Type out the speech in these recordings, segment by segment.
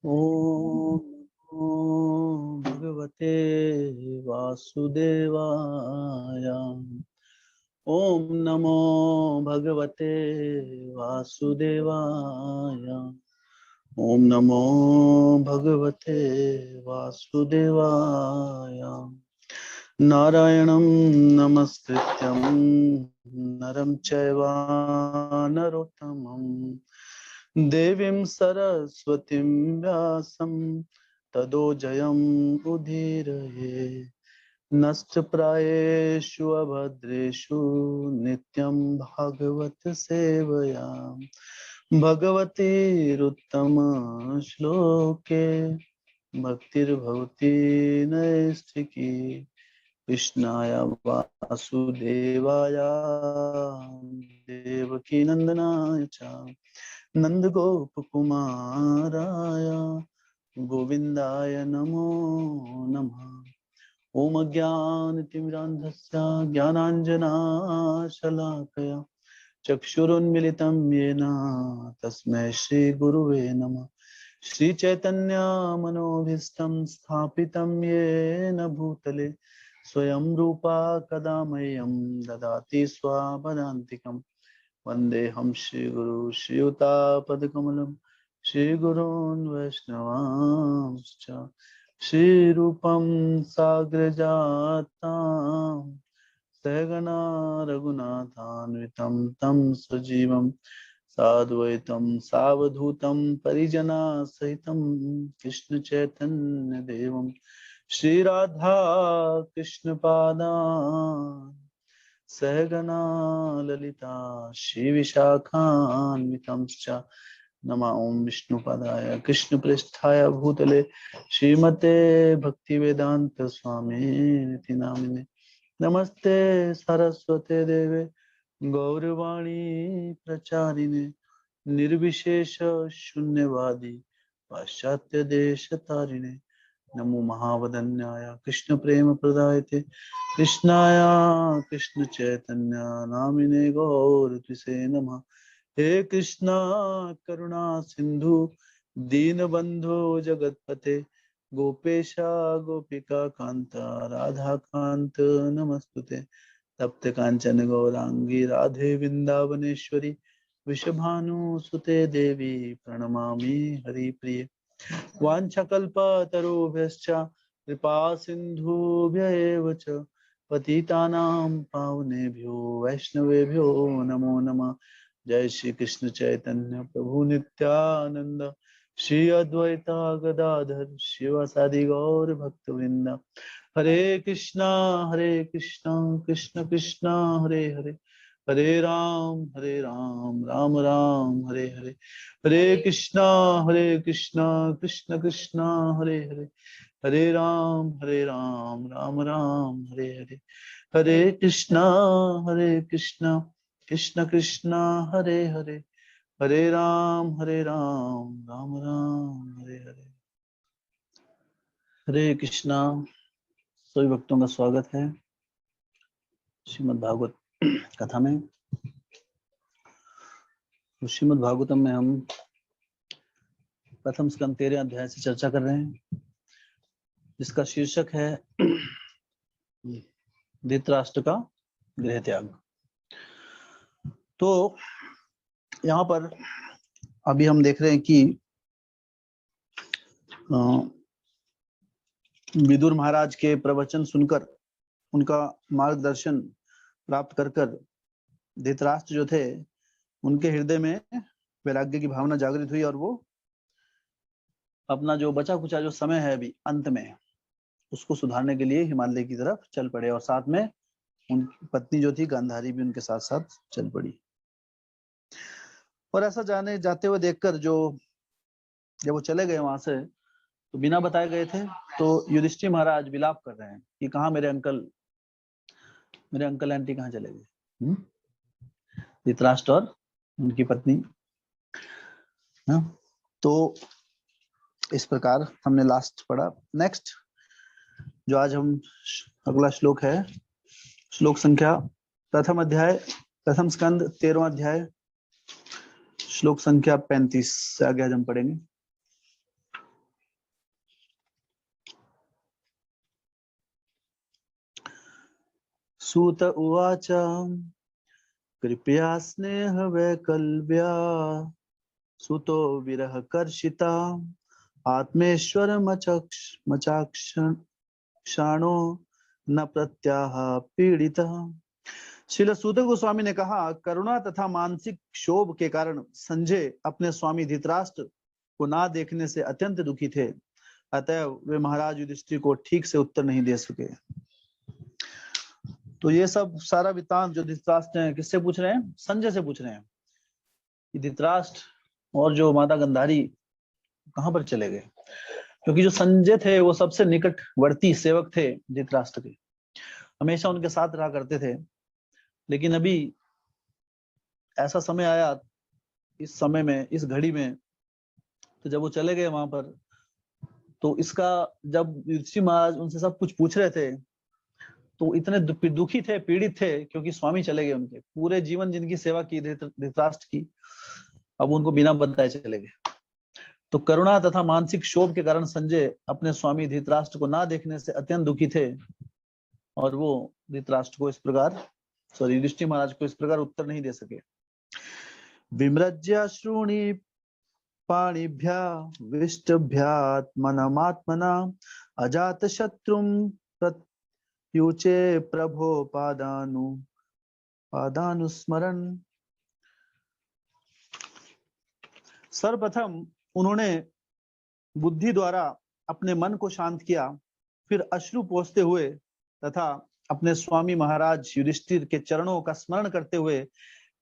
ओम नमो भगवते वासुदेवाय। ओम नमो भगवते वासुदेवाय। ओम नमो भगवते वासुदेवाय। नारायणं नमस्कृत्यं नरं चैव नरोत्तमं देवीं सरस्वतीं व्यासं ततो जयम् उदीरये। नष्टप्रायेषु अभद्रेषु नित्यं भागवत सेवया भगवतीरुत्तम श्लोके भक्तिर्भवति नैष्ठिकी। कृष्णाय वासुदेवाय देवकी नंदनाय च नंदगोपकुमाराय गोविंदाय नमो नमः। ओम अज्ञानतिमिरान्धस्य ज्ञानाञ्जनाशलाकया चक्षुरुन्मिलितं येन तस्मै श्रीगुरुवे नमः। श्रीचैतन्यमनोभीष्टं स्थापितं येन भूतले स्वयं रूपा कदा मह्यं ददाति स्वापदान्तिकं। वन्देऽहं श्रीगुरु श्रीयुतापदकमलं श्रीगुरून् वैष्णवांश्च श्रीरूपं साग्रजातां सहगणा रघुनाथान्वितं तं सजीवं साद्वैतं सावधूतं परिजनसहितं कृष्ण चैतन्य देवं श्रीराधा कृष्ण पादान् सहगणा ललिता श्रीविशाखान्वितंश्च नमा ओम विष्णुपदाय कृष्णप्रेष्ठाय भूतले श्रीमते भक्तिवेदांत स्वामी नामिने नमस्ते सरस्वते देवे गौरवाणी प्रचारिणे निर्विशेष शून्यवादी पाश्चात्य देश तारिणे नमो महावदन्याय कृष्ण प्रेम प्रदायते कृष्णाय कृष्ण चैतन्य नामिने गौरतिसे नमः। हे कृष्णा करुणा सिंधु दीनबंधो जगतपते गोपेशा गोपिका कांता राधा कांत नमस्तुते। तप्त कांचन गौरांगी राधे वृंदावनेश्वरी वृषभानुसुते देवी प्रणमामि हरिप्रिये। वाञ्छकल्पतरुभ्यश्च कृपा सिन्धुभ्य एव च पतितानां पावनेभ्यो वैष्णवेभ्यो नमो नमः। जय श्री कृष्ण चैतन्य प्रभु नित्यानंद श्री अद्वैता गदाधर शिवसादि गौर भक्तवृंद। हरे कृष्णा कृष्ण कृष्णा हरे हरे हरे राम राम राम हरे हरे। हरे कृष्णा कृष्ण कृष्णा हरे हरे हरे राम राम राम हरे हरे। हरे कृष्णा कृष्ण कृष्णा हरे हरे हरे राम राम राम हरे हरे। हरे कृष्णा। सभी भक्तों का स्वागत है श्रीमद् भागवत कथा में। श्रीमद् भागवतम में हम प्रथम स्कंद 13 अध्याय से चर्चा कर रहे हैं, जिसका शीर्षक है धृतराष्ट्र का गृह त्याग। तो यहाँ पर अभी हम देख रहे हैं कि विदुर महाराज के प्रवचन सुनकर उनका मार्गदर्शन प्राप्त कर धृतराष्ट्र जो थे उनके हृदय में वैराग्य की भावना जागृत हुई और वो अपना जो बचा कुचा जो समय है अभी अंत में उसको सुधारने के लिए हिमालय की तरफ चल पड़े और साथ में उनकी पत्नी जो थी गांधारी भी उनके साथ साथ चल पड़ी। और ऐसा जाते हुए देखकर जब वो चले गए वहां से तो बिना बताए गए थे, तो युधिष्ठिर महाराज विलाप कर रहे हैं कि कहाँ मेरे अंकल आंटी कहाँ चले गए। धृतराष्ट्र और उनकी पत्नी। तो इस प्रकार हमने लास्ट पढ़ा। नेक्स्ट जो आज हम अगला श्लोक है, श्लोक संख्या प्रथम स्कंद 13वां अध्याय श्लोक संख्या 35 से आगे आज हम पढ़ेंगे। सूत उवाच कृपया स्नेह वैकल्प्या सुतो विरह कर्षिता आत्मेश्वर मचाक्षाणो न प्रत्याह पीड़िता। श्रील सूत गोस्वामी ने कहा, करुणा तथा मानसिक क्षोभ के कारण संजय अपने स्वामी धृतराष्ट्र को ना देखने से अत्यंत दुखी थे, अतएव वे महाराज युधिष्ठिर को ठीक से उत्तर नहीं दे सके। तो ये सब सारा वृत्तांत जो धृतराष्ट्र हैं किससे पूछ रहे हैं? संजय से पूछ रहे हैं कि धृतराष्ट्र और जो माता गांधारी कहां पर चले गए, क्योंकि जो संजय थे वो सबसे निकटवर्ती सेवक थे धृतराष्ट्र के, हमेशा उनके साथ रहा करते थे। लेकिन अभी ऐसा समय आया, इस समय में, इस घड़ी में, तो जब वो चले गए वहां पर, तो इसका जब युधिष्ठिर महाराज उनसे सब कुछ पूछ रहे थे तो इतने दुखी थे, पीड़ित थे, क्योंकि स्वामी चले गए उनके, पूरे जीवन जिनकी सेवा की धृतराष्ट्र की, अब उनको बिना बताए चले गए। तो करुणा तथा मानसिक क्षोभ के कारण संजय अपने स्वामी धृतराष्ट्र को ना देखने से अत्यंत दुखी थे, और वो धृतराष्ट्र को इस प्रकार, सॉरी, युधिष्ठिर महाराज को इस प्रकार उत्तर नहीं दे सके। विमृज्याश्रूणि पाणिभ्या विष्टभ्यात्मनमात्मना अजात शत्रुं प्रत्युचे प्रभो पादानुस्मरण। सर्वप्रथम उन्होंने बुद्धि द्वारा अपने मन को शांत किया, फिर अश्रु पोंछते हुए तथा अपने स्वामी महाराज युधिष्ठिर के चरणों का स्मरण करते हुए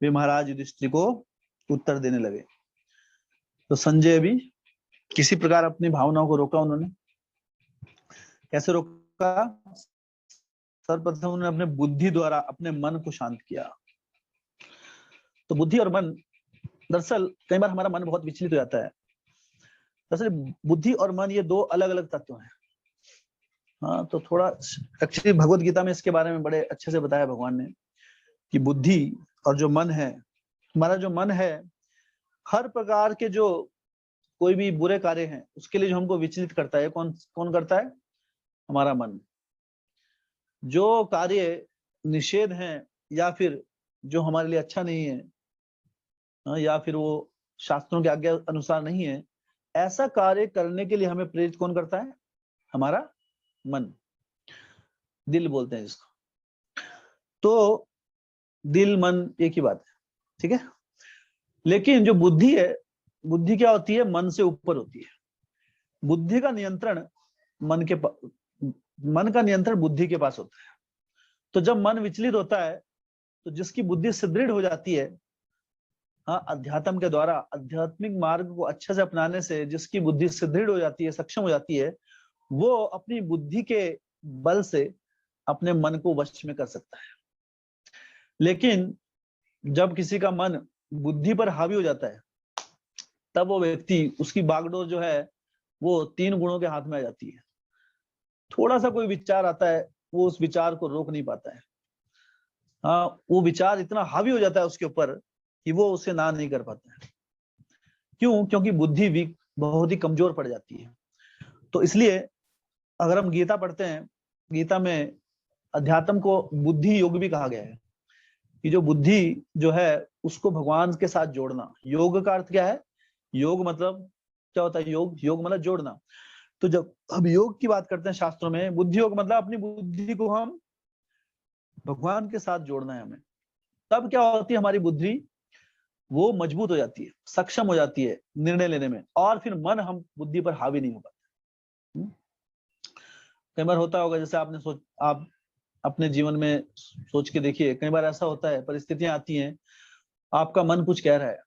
वे महाराज युधिष्ठिर को उत्तर देने लगे। तो संजय भी किसी प्रकार अपनी भावनाओं को रोका। उन्होंने कैसे रोका? सर्वप्रथम उन्होंने अपने बुद्धि द्वारा अपने मन को शांत किया। तो बुद्धि और मन, दरअसल कई बार हमारा मन बहुत विचलित हो जाता है। दरअसल बुद्धि और मन ये दो अलग अलग तत्व हैं। हाँ, तो थोड़ा एक्चुअली भगवत गीता में इसके बारे में बड़े अच्छे से बताया भगवान ने कि बुद्धि और जो मन है, हमारा जो मन है, हर प्रकार के जो कोई भी बुरे कार्य हैं उसके लिए जो हमको विचलित करता है, कौन कौन करता है? हमारा मन। जो कार्य निषेध हैं या फिर जो हमारे लिए अच्छा नहीं है, या फिर वो शास्त्रों के आज्ञा अनुसार नहीं है, ऐसा कार्य करने के लिए हमें प्रेरित कौन करता है? हमारा मन, दिल बोलते हैं जिसको। तो दिल मन एक ही बात है, ठीक है। लेकिन जो बुद्धि है, बुद्धि क्या होती है? मन से ऊपर होती है। बुद्धि का नियंत्रण मन का नियंत्रण बुद्धि के पास होता है। तो जब मन विचलित होता है तो जिसकी बुद्धि सुदृढ़ हो जाती है, हाँ, अध्यात्म के द्वारा, आध्यात्मिक मार्ग को अच्छे से अपनाने से जिसकी बुद्धि सुदृढ़ हो जाती है, सक्षम हो जाती है, वो अपनी बुद्धि के बल से अपने मन को वश में कर सकता है। लेकिन जब किसी का मन बुद्धि पर हावी हो जाता है, तब वो व्यक्ति, उसकी बागडोर जो है वो तीन गुणों के हाथ में आ जाती है। थोड़ा सा कोई विचार आता है, वो उस विचार को रोक नहीं पाता है। हाँ, वो विचार इतना हावी हो जाता है उसके ऊपर कि वो उसे ना नहीं कर पाता है। क्यों? क्योंकि बुद्धि वीक, बहुत ही कमजोर पड़ जाती है। तो इसलिए अगर हम गीता पढ़ते हैं, गीता में अध्यात्म को बुद्धि योग भी कहा गया है कि जो बुद्धि जो है उसको भगवान के साथ जोड़ना। योग का अर्थ क्या है? योग मतलब क्या होता है? योग मतलब जोड़ना। तो जब हम योग की बात करते हैं शास्त्रों में, बुद्धि योग मतलब अपनी बुद्धि को हम भगवान के साथ जोड़ना है हमें। तब क्या होती है? हमारी बुद्धि वो मजबूत हो जाती है, सक्षम हो जाती है निर्णय लेने में, और फिर मन हम बुद्धि पर हावी नहीं हो पाते। कई बार होता होगा, जैसे आप अपने जीवन में सोच के देखिए, कई बार ऐसा होता है, परिस्थितियां आती हैं, आपका मन कुछ कह रहा है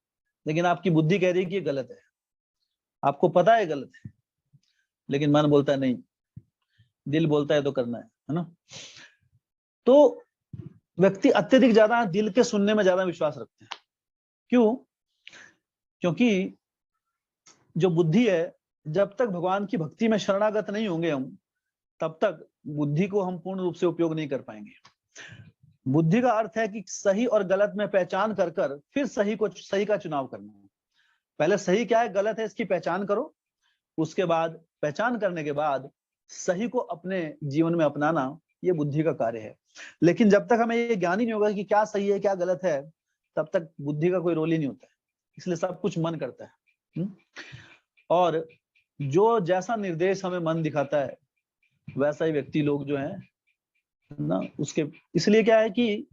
लेकिन आपकी बुद्धि कह रही है कि ये गलत है, आपको पता है गलत है, लेकिन मन बोलता है नहीं, दिल बोलता है तो करना है ना। तो व्यक्ति अत्यधिक ज्यादा दिल के सुनने में ज्यादा विश्वास रखते हैं। क्यों? क्योंकि जो बुद्धि है, जब तक भगवान की भक्ति में शरणागत नहीं होंगे हम, तब तक बुद्धि को हम पूर्ण रूप से उपयोग नहीं कर पाएंगे। बुद्धि का अर्थ है कि सही और गलत में पहचान कर फिर सही का चुनाव करना। पहले सही क्या है, गलत है, इसकी पहचान करो, उसके बाद पहचान करने के बाद सही को अपने जीवन में अपनाना, ये बुद्धि का कार्य है। लेकिन जब तक हमें ये ज्ञान ही नहीं होगा कि क्या सही है क्या गलत है, तब तक बुद्धि का कोई रोल ही नहीं होता है। इसलिए सब कुछ मन करता है। और जो जैसा निर्देश हमें मन दिखाता है वैसा ही व्यक्ति लोग जो है ना उसके, इसलिए क्या है कि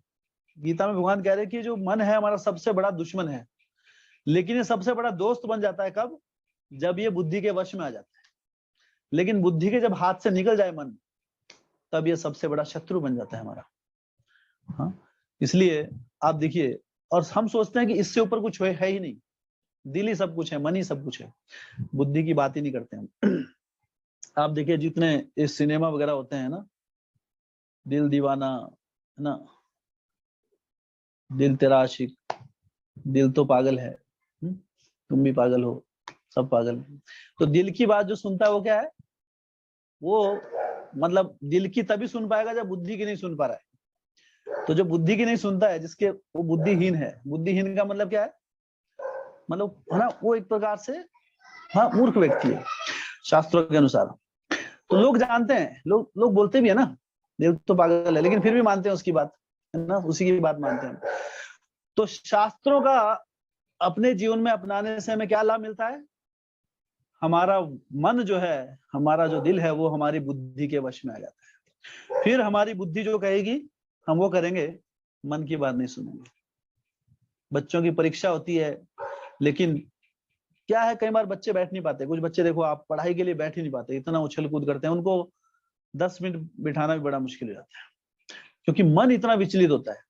गीता में भगवान कह रहे हैं कि जो मन है हमारा सबसे बड़ा दुश्मन है, लेकिन ये सबसे बड़ा दोस्त बन जाता है कब? जब ये बुद्धि के वश में आ जाता है। लेकिन बुद्धि के जब हाथ से निकल जाए मन, तब ये सबसे बड़ा शत्रु बन जाता है हमारा। हाँ, इसलिए आप देखिए, और हम सोचते हैं कि इससे ऊपर कुछ है ही नहीं, दिल ही सब कुछ है, मन ही सब कुछ है, बुद्धि की बात ही नहीं करते हम। आप देखिए जितने इस सिनेमा वगैरह होते हैं ना, दिल दीवाना है ना, दिल तेरा आशिक, दिल तो पागल है, तुम भी पागल हो, सब पागल है। तो दिल की बात जो सुनता है वो क्या है? वो मतलब दिल की तभी सुन पाएगा जब बुद्धि की नहीं सुन पा रहा है। तो जो बुद्धि की नहीं सुनता है, जिसके, वो बुद्धिहीन है। बुद्धिहीन का मतलब क्या है? मतलब है ना, वो एक प्रकार से हाँ मूर्ख व्यक्ति है शास्त्रों के अनुसार। तो लोग जानते हैं, लोग बोलते भी है ना दिल तो पागल है, लेकिन फिर भी मानते हैं उसकी बात, है ना, उसी की बात मानते हैं। तो शास्त्रों का अपने जीवन में अपनाने से हमें क्या लाभ मिलता है? हमारा मन जो है, हमारा जो दिल है, वो हमारी बुद्धि के वश में आ जाता है। फिर हमारी बुद्धि जो कहेगी हम वो करेंगे, मन की बात नहीं सुनेंगे। बच्चों की परीक्षा होती है, लेकिन क्या है, कई बार बच्चे बैठ नहीं पाते। कुछ बच्चे देखो आप पढ़ाई के लिए बैठ ही नहीं पाते, इतना उछल कूद करते हैं, उनको 10 मिनट बिठाना भी बड़ा मुश्किल हो जाता है, क्योंकि मन इतना विचलित होता है।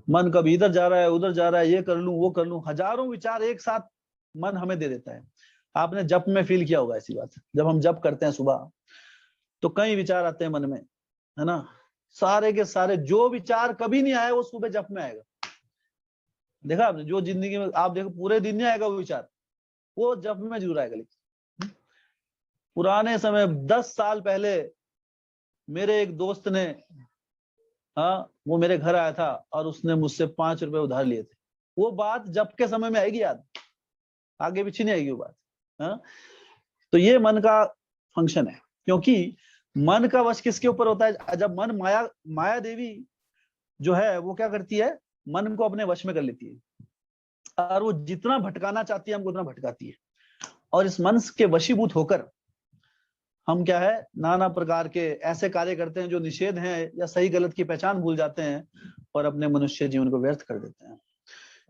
मन कभी इधर जा रहा है, उधर जा रहा है, ये कर लूं वो कर लूं, हजारों विचार एक साथ मन हमें दे देता है। आपने जप में फील किया होगा ऐसी बात, जब हम जप करते हैं सुबह, तो कई विचार आते हैं मन में, है ना, सारे के सारे जो विचार कभी नहीं आए वो सुबह जप में आएगा। देखा आपने, जो जिंदगी में आप देखो पूरे दिन नहीं आएगा वो विचार, वो जप में जरूर आएगा। लेकिन पुराने समय 10 साल पहले मेरे एक दोस्त ने, हाँ, वो मेरे घर आया था और उसने मुझसे 5 रुपए उधार लिए थे। वो बात जब के समय में आएगी याद, आगे पीछे नहीं आएगी वो बात। हाँ, तो ये मन का फंक्शन है, क्योंकि मन का वश किसके ऊपर होता है? जब मन माया देवी जो है वो क्या करती है, मन को अपने वश में कर लेती है, और वो जितना भटकाना चाहती है हमको उतना भटकाती है। और इस मन के वशीभूत होकर हम क्या है, नाना प्रकार के ऐसे कार्य करते हैं जो निषेध हैं, या सही गलत की पहचान भूल जाते हैं और अपने मनुष्य जीवन को व्यर्थ कर देते हैं।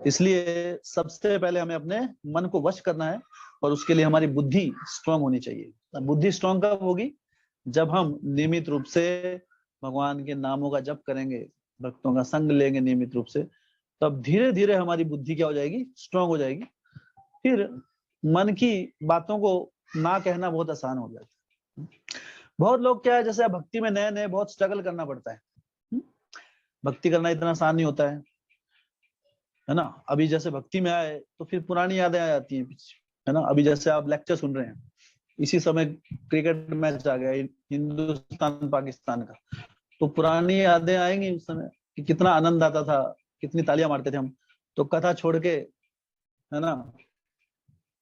इसलिए सबसे पहले हमें अपने मन को वश करना है, और उसके लिए हमारी बुद्धि स्ट्रांग होनी चाहिए। बुद्धि स्ट्रांग कब होगी? जब हम नियमित रूप से भगवान के नामों का जप करेंगे, भक्तों का संग लेंगे नियमित रूप से, तब धीरे धीरे हमारी बुद्धि क्या हो जाएगी? स्ट्रांग हो जाएगी। फिर मन की बातों को ना कहना बहुत आसान हो जाता है। बहुत लोग क्या है, जैसे भक्ति में नए नए बहुत स्ट्रगल करना पड़ता है। भक्ति करना इतना आसान नहीं होता है ना। अभी जैसे भक्ति में आए तो फिर पुरानी यादें आ जाती हैं पीछे, है ना। अभी जैसे आप लेक्चर सुन रहे हैं, इसी समय क्रिकेट मैच आ गया हिंदुस्तान पाकिस्तान का, तो पुरानी यादें आएंगी उस समय कि कितना आनंद आता था, कितनी तालियां मारते थे हम। तो कथा छोड़ के, है ना,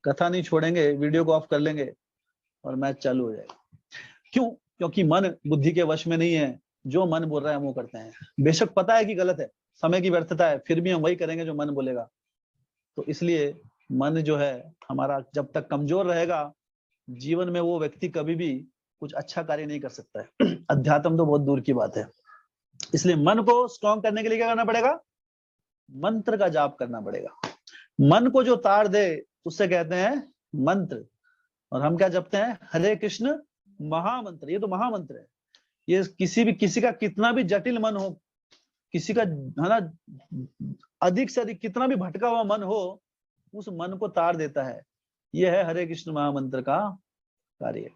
कथा नहीं छोड़ेंगे, वीडियो को ऑफ कर लेंगे और मैच चालू हो जाएगा। क्यों? क्योंकि मन बुद्धि के वश में नहीं है, जो मन बोल रहा है हम वो करते हैं। बेशक पता है कि गलत है, समय की व्यर्थता है, फिर भी हम वही करेंगे जो मन बोलेगा। तो इसलिए मन जो है हमारा जब तक कमजोर रहेगा, जीवन में वो व्यक्ति कभी भी कुछ अच्छा कार्य नहीं कर सकता है। अध्यात्म तो बहुत दूर की बात है। इसलिए मन को स्ट्रॉन्ग करने के लिए क्या करना पड़ेगा? मंत्र का जाप करना पड़ेगा। मन को जो ताड़ दे उससे कहते हैं मंत्र। और हम क्या जपते हैं? हरे कृष्ण महामंत्र। ये तो महामंत्र है। ये किसी का कितना भी जटिल मन हो, किसी का, है ना, अधिक से अधिक कितना भी भटका हुआ मन हो, उस मन को ताड़ देता है। यह है हरे कृष्ण महामंत्र का कार्य।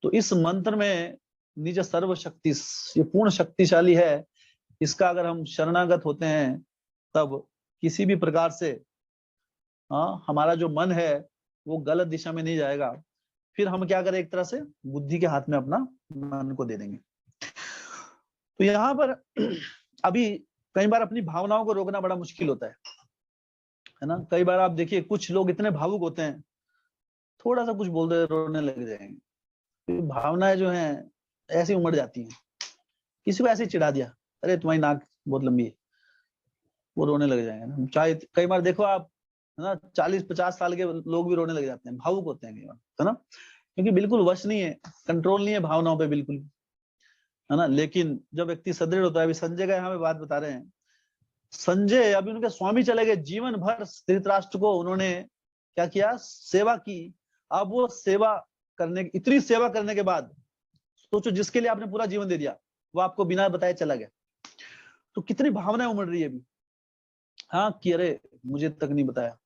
तो इस मंत्र में निज सर्वशक्ति, ये पूर्ण शक्तिशाली है। इसका अगर हम शरणागत होते हैं तब किसी भी प्रकार से हमारा जो मन है वो गलत दिशा में नहीं जाएगा। फिर हम क्या करें? एक तरह से बुद्धि के हाथ में अपना मन को दे देंगे। तो यहाँ पर अभी कई बार अपनी भावनाओं को रोकना बड़ा मुश्किल होता है ना। कई बार आप देखिए कुछ लोग इतने भावुक होते हैं, थोड़ा सा कुछ बोल दे रोने लग जाएंगे। भावनाएं जो हैं ऐसी उमड़ जाती हैं। किसी को ऐसे ही चिढ़ा दिया, अरे तुम्हारी नाक बहुत लंबी है, वो रोने लग जाएंगे ना। चाहे कई बार देखो आप, है ना, 40-50 साल के लोग भी रोने लग जाते हैं, भावुक होते हैं कई बार, है ना, क्योंकि बिल्कुल वश नहीं है, कंट्रोल नहीं है भावनाओं पे बिल्कुल, है ना। लेकिन जब व्यक्ति सदृढ़ होता है, अभी संजय का यहाँ पे बात बता रहे हैं, संजय अभी उनके स्वामी चले गए, जीवन भर धृतराष्ट्र को उन्होंने क्या किया, सेवा की। अब वो सेवा करने, इतनी सेवा करने के बाद सोचो, जिसके लिए आपने पूरा जीवन दे दिया, वो आपको बिना बताए चला गया, तो कितनी भावनाएं उमड़ रही है अभी। हाँ कि अरे मुझे तक नहीं बताया,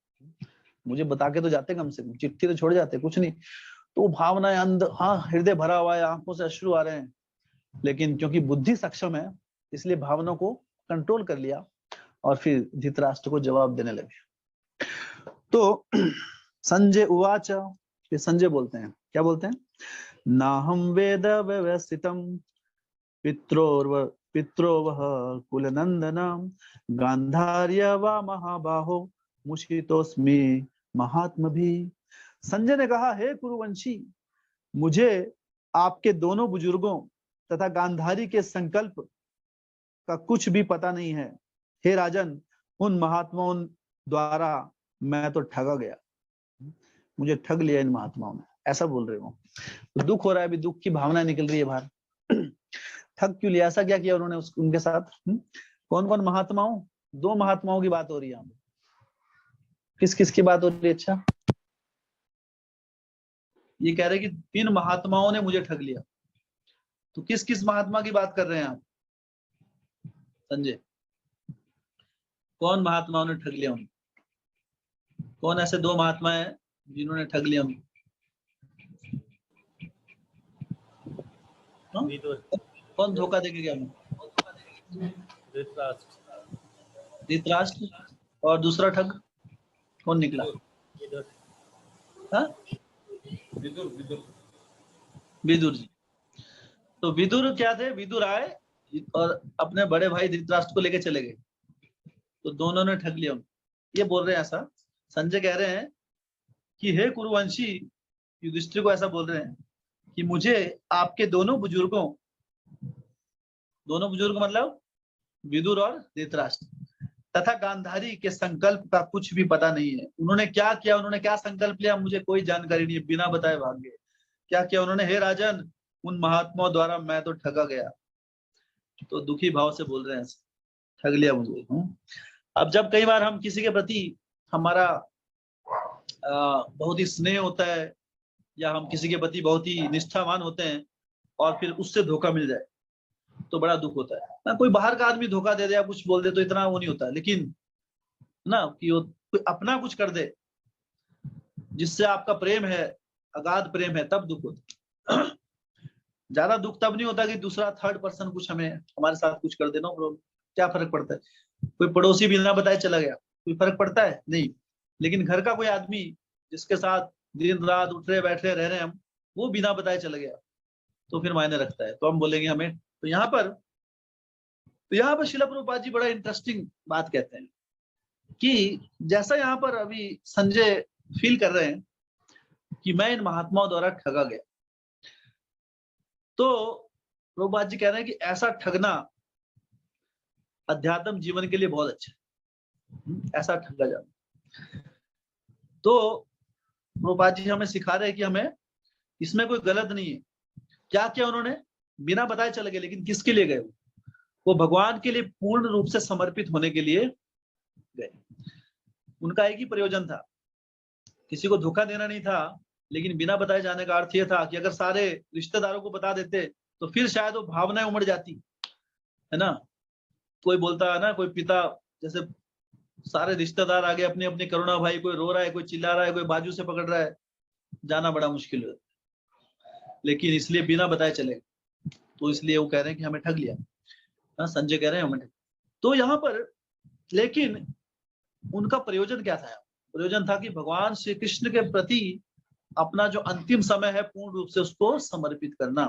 मुझे बता के तो जाते, कम से कम चिट्ठी तो छोड़ जाते, कुछ नहीं। तो वो भावनाएं अंदर, हाँ हृदय भरा हुआ है, आंखों से अश्रु आ रहे हैं, लेकिन क्योंकि बुद्धि सक्षम है, इसलिए भावनाओं को कंट्रोल कर लिया और फिर धृतराष्ट्र को जवाब देने लगे। तो संजय उवाच, फिर संजय बोलते हैं, क्या बोलते हैं, नाहं वेद व्यवस्थितम पित्रोवह कुलनंदनम गांधार्य वा महाबाहो मुषितोस्मि महात्म भी। संजय ने कहा, हे कुरुवंशी, मुझे आपके दोनों बुजुर्गों तथा गांधारी के संकल्प का कुछ भी पता नहीं है। हे राजन, उन महात्माओं द्वारा मैं तो ठगा गया, मुझे ठग लिया इन महात्माओं ने, ऐसा बोल रहे हो। तो दुख हो रहा है, अभी दुख की भावना निकल रही है बाहर। ठग क्यों लिया, ऐसा क्या किया उन्होंने उनके साथ? कौन कौन महात्माओं? 2 महात्माओं की बात हो रही है, किस किस की बात हो रही है? अच्छा, ये कह रहे कि 3 महात्माओं ने मुझे ठग लिया, तो किस किस महात्मा की बात कर रहे हैं आप संजय? कौन महात्माओं ने ठग लिया उन्हें? कौन ऐसे 2 महात्मा हैं जिन्होंने ठग लिया उन्हें? कौन धोखा देके गया उन्हें? धृतराष्ट्र। और दूसरा ठग कौन निकला? विदुर जी। तो विदुर क्या थे? विदुर आए और अपने बड़े भाई धृतराष्ट्र को लेके चले गए, तो दोनों ने ठग लिया। ये बोल रहे हैं ऐसा, संजय कह रहे हैं कि हे कुरुवंशी, युधिष्ठिर को ऐसा बोल रहे हैं कि मुझे आपके दोनों बुजुर्गों मतलब विदुर और धृतराष्ट्र तथा गांधारी के संकल्प का कुछ भी पता नहीं है। उन्होंने क्या किया, उन्होंने क्या संकल्प लिया, मुझे कोई जानकारी नहीं है, बिना बताए भाग गए। क्या किया उन्होंने? हे राजन, उन महात्माओं द्वारा मैं तो ठगा गया। तो दुखी भाव से बोल रहे हैं, ठग लिया मुझे। अब जब कई बार हम किसी के प्रति हमारा बहुत ही स्नेह होता है, या हम किसी के प्रति बहुत ही निष्ठावान होते हैं और फिर उससे धोखा मिल जाए, तो बड़ा दुख होता है ना। कोई बाहर का आदमी धोखा दे दे या कुछ बोल दे तो इतना वो नहीं होता, लेकिन ना कि वो कोई अपना कुछ कर दे जिससे आपका प्रेम है, अगाध प्रेम है, तब दुख होता है। ज्यादा दुख तब नहीं होता कि दूसरा थर्ड पर्सन कुछ हमारे साथ कुछ कर देना, क्या फर्क पड़ता है? कोई पड़ोसी बिना बताए चला गया, कोई फर्क पड़ता है? नहीं। लेकिन घर का कोई आदमी जिसके साथ दिन रात उठ रहे बैठ रहे रह रहे हम, वो बिना बताए चला गया, तो फिर मायने रखता है, तो हम बोलेंगे हमें। तो यहाँ पर श्रील प्रभुपाद जी बड़ा इंटरेस्टिंग बात कहते हैं कि जैसा यहाँ पर अभी संजय फील कर रहे हैं कि मैं इन महात्माओं द्वारा ठगा गया, तो प्रभुपाद जी कह रहे हैं कि ऐसा ठगना अध्यात्म जीवन के लिए बहुत अच्छा है, ऐसा ठगा जाना। तो प्रभुपाद जी हमें सिखा रहे हैं कि हमें इसमें कोई गलत नहीं है। क्या क्या उन्होंने बिना बताए चले गए, लेकिन किसके लिए गए? वो भगवान के लिए पूर्ण रूप से समर्पित होने के लिए गए। उनका एक ही प्रयोजन था, किसी को धोखा देना नहीं था। लेकिन बिना बताए जाने का अर्थ यह था कि अगर सारे रिश्तेदारों को बता देते तो फिर शायद वो भावनाएं उमड़ जाती, है ना। कोई बोलता है ना, कोई पिता, जैसे सारे रिश्तेदार आगे अपनी अपनी करुणा भाई, कोई रो रहा है, कोई चिल्ला रहा है, कोई बाजू से पकड़ रहा है, जाना बड़ा मुश्किल है। लेकिन इसलिए बिना बताए चले, तो इसलिए वो कह रहे हैं कि हमें ठग लिया। संजय कह रहे हैं हमें। तो यहाँ पर लेकिन उनका प्रयोजन क्या था? प्रयोजन था कि भगवान श्री कृष्ण के प्रति अपना जो अंतिम समय है पूर्ण रूप से उसको समर्पित करना।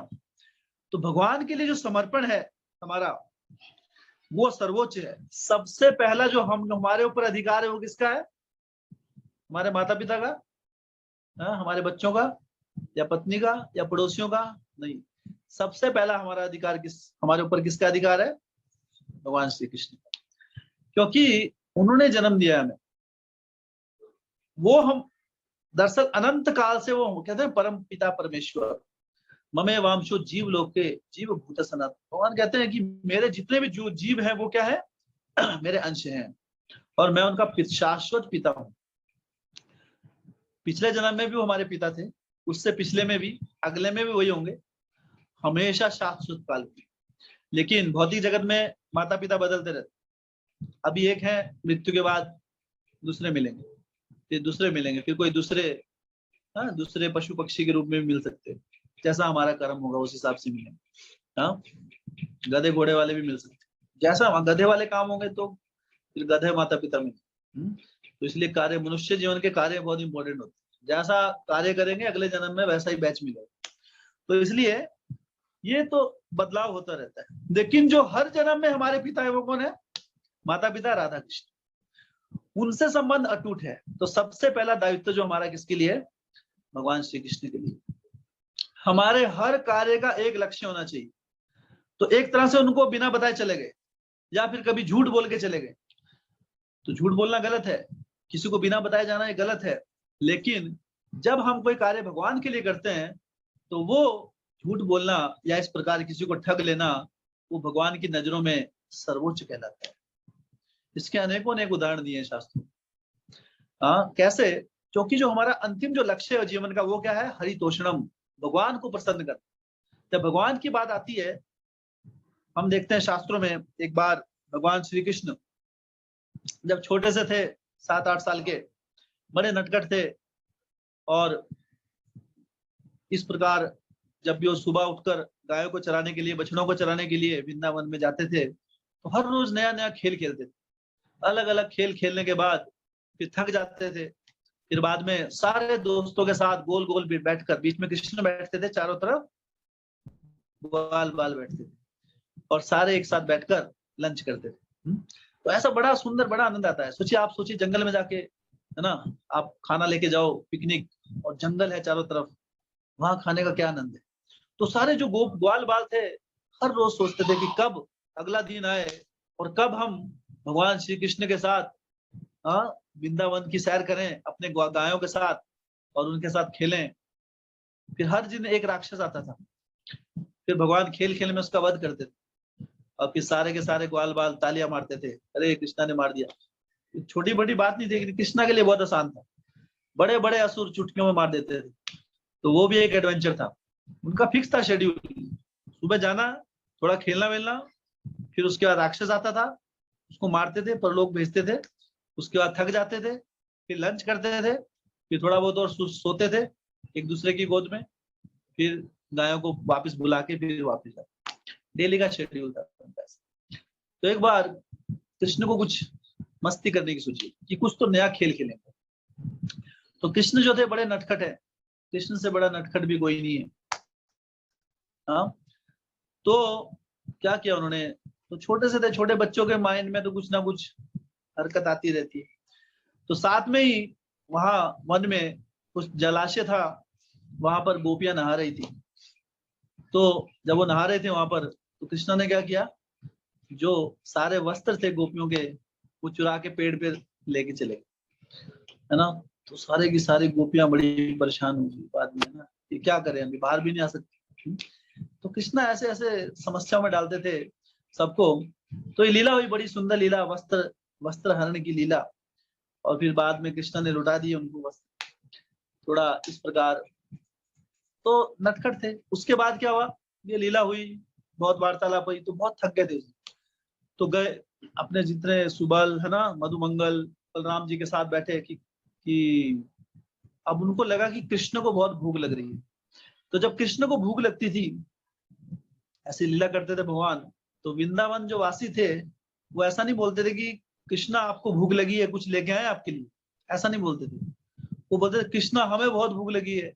तो भगवान के लिए जो समर्पण है हमारा, वो सर्वोच्च है। सबसे पहला जो हमारे ऊपर अधिकार है वो किसका है? हमारे माता पिता का, हमारे बच्चों का, या पत्नी का, या पड़ोसियों का? नहीं, सबसे पहला हमारा अधिकार हमारे ऊपर किसका अधिकार है? भगवान श्री कृष्ण का, क्योंकि उन्होंने जन्म दिया हमें। वो हम दरअसल अनंत काल से वो कहते हैं परम पिता परमेश्वर, ममे वांशो जीव लोके जीव भूत सनातन। भगवान कहते हैं कि मेरे जितने भी जो जीव हैं वो क्या है? मेरे अंश हैं, और मैं उनका शाश्वत पिता हूं। पिछले जन्म में भी वो हमारे पिता थे, उससे पिछले में भी, अगले में भी वही होंगे, हमेशा शाश्वत काल में। लेकिन भौतिक जगत में माता पिता बदलते रहते। अभी एक है, मृत्यु के बाद दूसरे मिलेंगे, फिर दूसरे मिलेंगे, फिर कोई दूसरे पशु पक्षी के रूप में भी मिल सकते हैं। जैसा हमारा कर्म होगा उस हिसाब से मिलेंगे। हाँ, गधे घोड़े वाले भी मिल सकते हैं। जैसा गधे वाले काम होंगे तो फिर गधे माता पिता मिलेंगे। तो इसलिए कार्य, मनुष्य जीवन के कार्य बहुत इंपॉर्टेंट होते हैं। जैसा कार्य करेंगे अगले जन्म में वैसा ही बैच मिलेगा। तो इसलिए ये तो बदलाव होता रहता है। लेकिन जो हर जन्म में हमारे पिता है वो कौन है? माता पिता राधा कृष्ण। उनसे संबंध अटूट है। तो सबसे पहला दायित्व जो हमारा किसके लिए है? भगवान श्री कृष्ण के लिए। हमारे हर कार्य का एक लक्ष्य होना चाहिए। तो एक तरह से उनको बिना बताए चले गए, या फिर कभी झूठ बोल के चले गए, तो झूठ बोलना गलत है, किसी को बिना बताए जाना ये गलत है। लेकिन जब हम कोई कार्य भगवान के लिए करते हैं तो वो झूठ बोलना या इस प्रकार किसी को ठग लेना, वो भगवान की नजरों में सर्वोच्च कहलाता है। इसके अनेकों अनेक उदाहरण दिए हैं शास्त्रों। कैसे? क्योंकि जो हमारा अंतिम जो लक्ष्य है जीवन का वो क्या है? हरितोषणम, भगवान को प्रसन्न करना। जब भगवान की बात आती है, हम देखते हैं शास्त्रों में, एक बार भगवान श्री कृष्ण जब छोटे से थे, 7-8 साल के, बड़े नटखट थे, और इस प्रकार जब भी वो सुबह उठकर गायों को चराने के लिए, बछड़ों को चराने के लिए वृंदावन में जाते थे, तो हर रोज नया नया खेल खेलते थे। अलग अलग खेल खेलने के बाद फिर थक जाते थे। फिर बाद में सारे दोस्तों के साथ गोल गोल बैठकर, बीच में कृष्ण बैठते थे, चारों तरफ बाल बाल बैठते थे, और सारे एक साथ बैठकर लंच करते थे। तो ऐसा बड़ा सुंदर, बड़ा आनंद आता है। सोचिए जंगल में जाके, है ना, आप खाना लेके जाओ, पिकनिक, और जंगल है चारों तरफ, वहां खाने का क्या आनंद है। तो सारे जो ग्वाल बाल थे हर रोज सोचते थे कि कब अगला दिन आए और कब हम भगवान श्री कृष्ण के साथ वृंदावन की सैर करें अपने गायों के साथ, और उनके साथ खेलें। फिर हर दिन एक राक्षस आता था, फिर भगवान खेल खेल में उसका वध करते थे, और फिर सारे के सारे ग्वाल बाल तालियां मारते थे, अरे कृष्णा ने मार दिया। छोटी बड़ी बात नहीं थी, कृष्णा के लिए बहुत आसान था। बड़े बड़े असुर चुटकियों में मार देते थे। तो वो भी एक एडवेंचर था। उनका फिक्स था शेड्यूल, सुबह जाना, थोड़ा खेलना वेलना, फिर उसके बाद राक्षस आता था, उसको मारते थे, परलोक भेजते थे। उसके बाद थक जाते थे, फिर लंच करते थे, फिर थोड़ा बहुत और सोते थे एक दूसरे की गोद में, फिर गायों को वापस बुला के फिर वापस जाते। डेली का शेड्यूल था। तो एक बार कृष्ण को कुछ मस्ती करने की सोची कि कुछ तो नया खेल खेलेंगे। तो कृष्ण जो थे बड़े नटखट है, कृष्ण से बड़ा नटखट भी कोई नहीं है। हाँ, तो क्या किया उन्होंने, तो छोटे से थे, छोटे बच्चों के माइंड में तो कुछ ना कुछ हरकत आती रहती है। तो साथ में ही वहां वन में कुछ जलाशय था, वहां पर गोपियां नहा रही थी। तो जब वो नहा रहे थे वहां पर, तो कृष्णा ने क्या किया, जो सारे वस्त्र थे गोपियों के वो चुरा के पेड़ पे लेके चले गए, है ना। तो सारे की सारी गोपियां बड़ी परेशान हुई बाद में, ना, ये क्या करें, अभी बाहर भी नहीं आ सकते। तो कृष्णा ऐसे ऐसे समस्या में डालते थे सबको। तो ये लीला हुई, बड़ी सुंदर लीला, वस्त्र हरण की लीला। और फिर बाद में कृष्णा ने लुटा दिए उनको वस्त्र, थोड़ा इस प्रकार। तो नटखट थे। उसके बाद क्या हुआ, ये लीला हुई, बहुत वार्तालाप हुई, तो बहुत थक गए थे। तो गए अपने जितने सुबल, है ना, मधुमंगल, बलराम जी के साथ बैठे कि अब उनको लगा कि कृष्ण को बहुत भूख लग रही है। तो जब कृष्ण को भूख लगती थी, ऐसी लीला करते थे भगवान, तो वृंदावन जो वासी थे वो ऐसा नहीं बोलते थे कि कृष्णा आपको भूख लगी है, कुछ लेके आए आपके लिए, ऐसा नहीं बोलते थे। वो बोलते थे कृष्णा हमें बहुत भूख लगी है,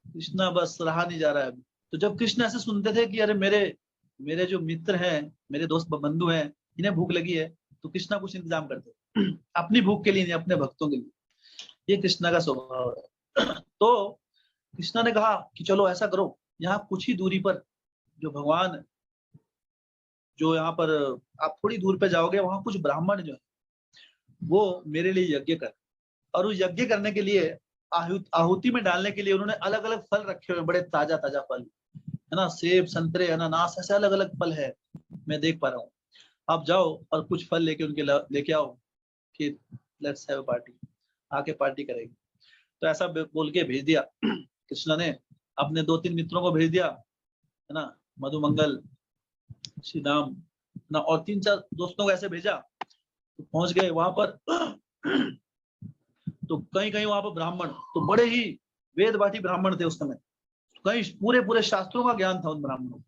कृष्णा बस रहा नहीं जा रहा है अभी। तो जब कृष्ण ऐसे सुनते थे कि अरे मेरे जो मित्र हैं, मेरे दोस्त बंधु हैं, इन्हें भूख लगी है, तो कृष्णा कुछ इंतजाम करते अपनी भूख के लिए नहीं, अपने भक्तों के लिए। ये कृष्णा का स्वभाव है। तो कृष्णा ने कहा कि चलो ऐसा करो, यहाँ कुछ ही दूरी पर जो भगवान, जो यहाँ पर आप थोड़ी दूर पे जाओगे, वहां कुछ ब्राह्मण जो है वो मेरे लिए यज्ञ कर, और उस यज्ञ करने के लिए आहुति में डालने के लिए उन्होंने अलग अलग फल रखे हुए, बड़े ताजा ताजा फल, है ना, सेब, संतरे, अनानास, ऐसे अलग अलग फल है, मैं देख पा रहा हूँ। आप जाओ और कुछ फल लेके उनके लेके आओ कि लेट्स हैव पार्टी, आके पार्टी करेंगे। तो ऐसा बोल के भेज दिया कृष्ण ने, अपने 2-3 मित्रों को भेज दिया, है ना, मधुमंगल, श्री राम ना, और 3-4 दोस्तों को ऐसे भेजा। तो पहुंच गए वहां पर तो कहीं कहीं वहां पर ब्राह्मण तो बड़े ही वेदवादी ब्राह्मण थे उस समय, कहीं पूरे पूरे शास्त्रों का ज्ञान था उन ब्राह्मणों को।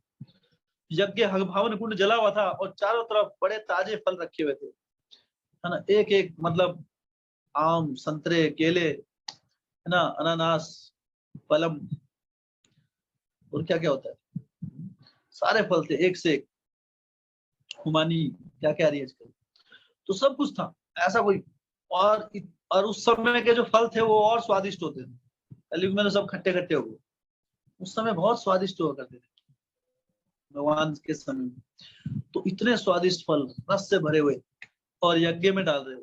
यज्ञ हवन कुंड जला हुआ था और चारों तरफ बड़े ताजे फल रखे हुए थे, है ना, एक एक, मतलब आम, संतरे, केले, है ना, अनानास, पलम, और क्या क्या होता है, सारे फल थे एक से एक, खुमानी, क्या क्या आ रही है आजकल, तो सब कुछ था ऐसा कोई। और उस समय के जो फल थे वो और स्वादिष्ट होते थे, कलयुग में तो सब खट्टे खट्टे हो गए, उस समय बहुत स्वादिष्ट हुआ करते थे भगवान के समय में। तो इतने स्वादिष्ट फल रस से भरे हुए, और यज्ञ में डाल रहे हो,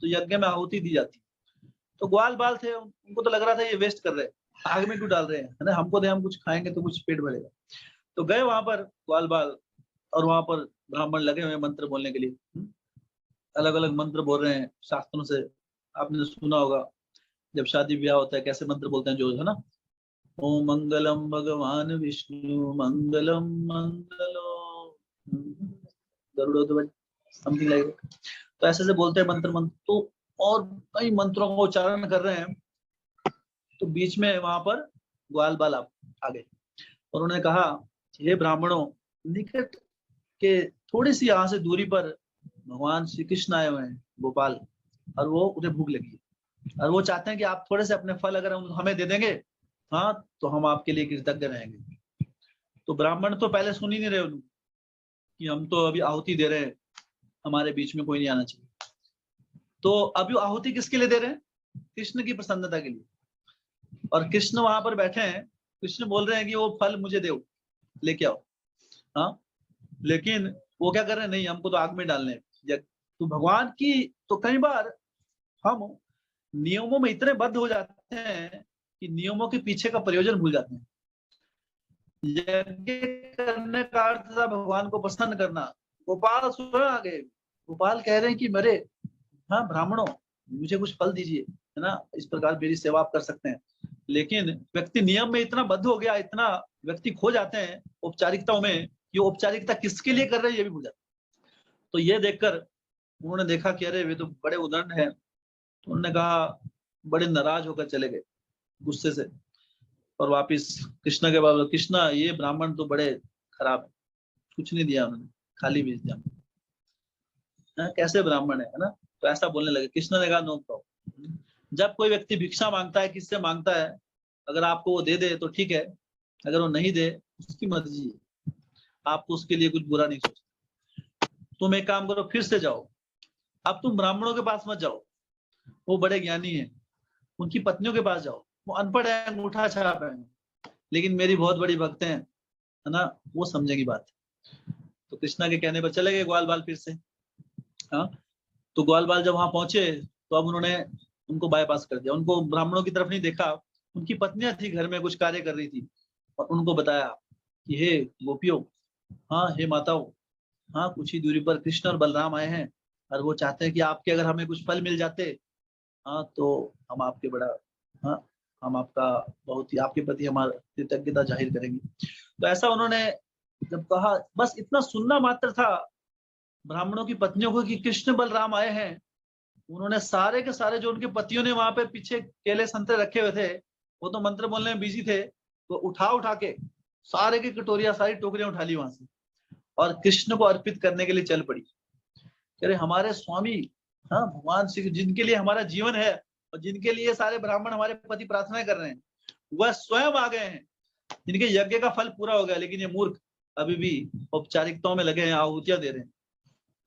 तो यज्ञ में आहुति दी जाती। तो ग्वाल बाल थे, उनको तो लग रहा था ये वेस्ट कर रहे हैं, आग में क्यों डाल रहे हैं, है ना, हमको दे, हम कुछ खाएंगे तो कुछ पेट भरेगा। तो गए वहां पर ग्वाल बाल, और वहां पर ब्राह्मण लगे हुए मंत्र बोलने के लिए, अलग अलग मंत्र बोल रहे हैं शास्त्रों से। आपने सुना होगा जब शादी ब्याह होता है कैसे मंत्र बोलते हैं, जो है ना, ओम मंगलम भगवान विष्णु मंगलम मंगलो गरुड़ध्वज, समथिंग लाइक। तो ऐसे से बोलते हैं मंत्र मंत्र, तो और कई मंत्रों का उच्चारण कर रहे हैं। तो बीच में वहां पर ग्वाल बाल आ गए, और उन्होंने कहा, हे ब्राह्मणों, निकट के थोड़ी सी यहाँ से दूरी पर भगवान श्री कृष्ण आए हुए हैं, गोपाल, और वो उन्हें भूख लगी है, और वो चाहते हैं कि आप थोड़े से अपने फल अगर हमें दे देंगे, हाँ, तो हम आपके लिए कृतज्ञ रहेंगे। तो ब्राह्मण तो पहले सुन ही नहीं रहे उन्होंने कि हम तो अभी आहुति दे रहे हैं, हमारे बीच में कोई नहीं आना चाहिए। तो अभी आहुति किसके लिए दे रहे हैं? कृष्ण की प्रसन्नता के लिए। और कृष्ण वहां पर बैठे हैं, कृष्ण बोल रहे हैं कि वो फल मुझे दो, लेके आओ, हाँ, लेकिन वो क्या कर रहे हैं, नहीं, हमको तो आग में डालने हैं। तो भगवान की, तो कई बार हम नियमों में इतने बद्ध हो जाते हैं कि नियमों के पीछे का प्रयोजन भूल जाते हैं। यज्ञ करने का अर्थ था भगवान को प्रसन्न करना। गोपाल स्वयं आ गए, गोपाल कह रहे हैं कि मेरे, हाँ, ब्राह्मणों, मुझे कुछ फल दीजिए, है ना, इस प्रकार मेरी सेवा आप कर सकते हैं। लेकिन व्यक्ति नियम में इतना बद्ध हो गया, इतना व्यक्ति खो जाते हैं औपचारिकताओं में, ये औपचारिकता किसके लिए कर रहे हैं ये भी भूल जाते। तो ये देखकर उन्होंने देखा कि अरे वे तो बड़े उदंड हैं, तो उन्होंने कहा, बड़े नाराज होकर चले गए गुस्से से, और वापिस कृष्णा के बाद, कृष्णा, ये ब्राह्मण तो बड़े खराब है, कुछ नहीं दिया उन्होंने, खाली भेज दिया, कैसे ब्राह्मण है ना। तो ऐसा बोलने लगे। कृष्ण ने कहा, नो प्रॉब्लम, जब कोई व्यक्ति भिक्षा मांगता है, किससे मांगता है, अगर आपको वो दे दे तो ठीक है, अगर वो नहीं दे उसकी मर्जी है, आपको उसके लिए कुछ बुरा नहीं सोचना। तुम एक काम करो, फिर से जाओ, अब तुम ब्राह्मणों के पास मत जाओ, वो बड़े ज्ञानी है, उनकी पत्नियों के पास जाओ, वो अनपढ़ है, अंगूठा छाप है, लेकिन मेरी बहुत बड़ी भक्त है ना, वो समझेगी बात। तो कृष्णा के कहने पर चले गए ग्वाल बाल फिर से। हाँ, तो ग्वाल बाल जब वहां पहुंचे तो अब उन्होंने उनको बाईपास कर दिया, उनको ब्राह्मणों की तरफ नहीं देखा, उनकी पत्नियां थी घर में कुछ कार्य कर रही थी, और उनको बताया कि हे गोपियों, हाँ, हे माताओं, हाँ, कुछ ही दूरी पर कृष्ण और बलराम आए हैं, और वो चाहते हैं कि आपके अगर हमें कुछ फल मिल जाते, हाँ, तो हम आपके बड़ा, हाँ, हम आपका बहुत ही, आपके प्रति हमारा कृतज्ञता जाहिर करेंगे। तो ऐसा उन्होंने जब कहा, बस इतना सुनना मात्र था ब्राह्मणों की पत्नियों को कि कृष्ण बलराम आए हैं, उन्होंने सारे के सारे जो उनके पतियों ने वहां पे पीछे केले संतरे रखे हुए थे, वो तो मंत्र बोलने में बिजी थे, तो उठा उठा के सारे की कटोरियां, सारी टोकरियां उठा ली वहां से, और कृष्ण को अर्पित करने के लिए चल पड़ी। अरे हमारे स्वामी, हाँ, भगवान श्री, जिनके लिए हमारा जीवन है और जिनके लिए सारे ब्राह्मण हमारे प्रति प्रार्थना कर रहे हैं, वह स्वयं आ गए हैं, जिनके यज्ञ का फल पूरा हो गया, लेकिन ये मूर्ख अभी भी औपचारिकताओं में लगे हैं, आहुतियां दे रहे हैं।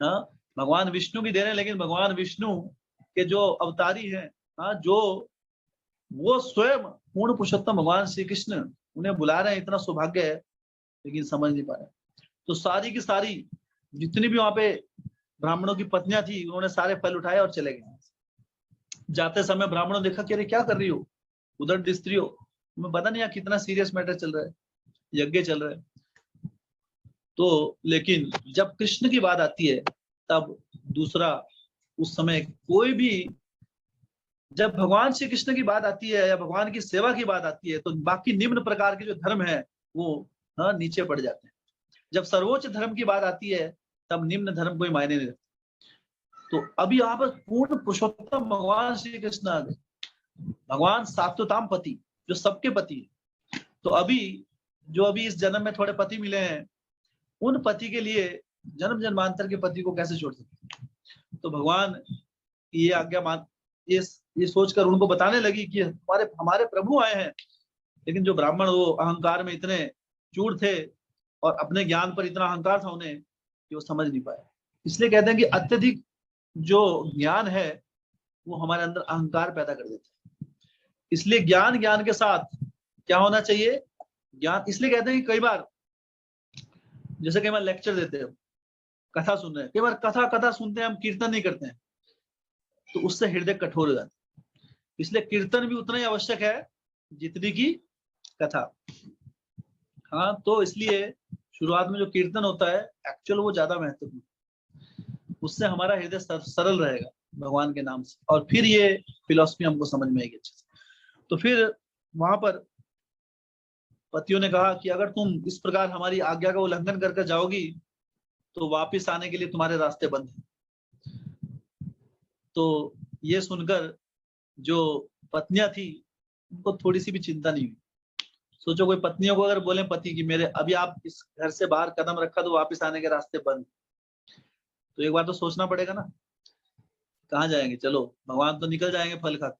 हाँ, भगवान विष्णु भी दे रहे हैं, लेकिन भगवान विष्णु के जो अवतारी हैं, हाँ, जो वो स्वयं पूर्ण पुरुषोत्तम भगवान श्री कृष्ण उन्हें बुला रहे हैं, इतना सौभाग्य है। लेकिन समझ नहीं पाया। तो सारी की सारी जितनी भी वहां पे ब्राह्मणों की पत्नियां थी, उन्होंने सारे फल उठाए और चले गए। जाते समय ब्राह्मणों ने देखा कि अरे क्या कर रही हो, उधर स्त्री हो, तुम्हें पता नहीं कितना सीरियस मैटर चल रहा है, यज्ञ चल रहा है। तो लेकिन जब कृष्ण की बात आती है तब दूसरा, उस समय कोई भी, जब भगवान श्री कृष्ण की बात आती है या भगवान की सेवा की बात आती है तो बाकी निम्न प्रकार के जो धर्म है वो नीचे पड़ जाते हैं। जब सर्वोच्च धर्म की बात आती है तब निम्न धर्म कोई मायने नहीं रखते। तो अभी यहाँ पर पूर्ण पुरुषोत्तम भगवान श्री कृष्ण आ गए, भगवान सात्वताम पति, जो सबके पति है। तो अभी जो अभी इस जन्म में थोड़े पति मिले हैं, उन पति के लिए जन्म जन्मांतर के पति को कैसे छोड़ सकते। तो भगवान ये आज्ञा मान, ये सोचकर उनको बताने लगी कि हमारे प्रभु आए हैं। लेकिन जो ब्राह्मण वो अहंकार में इतने चूर थे और अपने ज्ञान पर इतना अहंकार था उन्हें कि वो समझ नहीं पाए। इसलिए कहते हैं कि अत्यधिक जो ज्ञान है वो हमारे अंदर अहंकार पैदा कर देता है। इसलिए ज्ञान के साथ क्या होना चाहिए, ज्ञान। इसलिए कहते हैं कि कई बार, जैसे कई बार लेक्चर देते हैं, कथा सुन रहे हैं, कई बार कथा सुनते हैं, हम कीर्तन नहीं करते हैं तो उससे हृदय कठोर हो जाता है। इसलिए कीर्तन भी उतना ही आवश्यक है जितनी की कथा। हाँ, तो इसलिए शुरुआत में जो कीर्तन होता है एक्चुअल वो ज्यादा महत्वपूर्ण, उससे हमारा हृदय सरल रहेगा भगवान के नाम से, और फिर ये फिलॉसफी हमको समझ में आएगी अच्छे से। तो फिर वहां पर पतियों ने कहा कि अगर तुम इस प्रकार हमारी आज्ञा का उल्लंघन करके जाओगी तो वापिस आने के लिए तुम्हारे रास्ते बंद हैं। तो ये सुनकर जो पत्नियां थी उनको थोड़ी सी भी चिंता नहीं हुई। सोचो कोई पत्नियों को अगर बोले पति की मेरे अभी आप इस घर से बाहर कदम रखा तो वापस आने के रास्ते बंद, तो एक बार तो सोचना पड़ेगा ना, कहाँ जाएंगे, चलो भगवान तो निकल जाएंगे फल खा,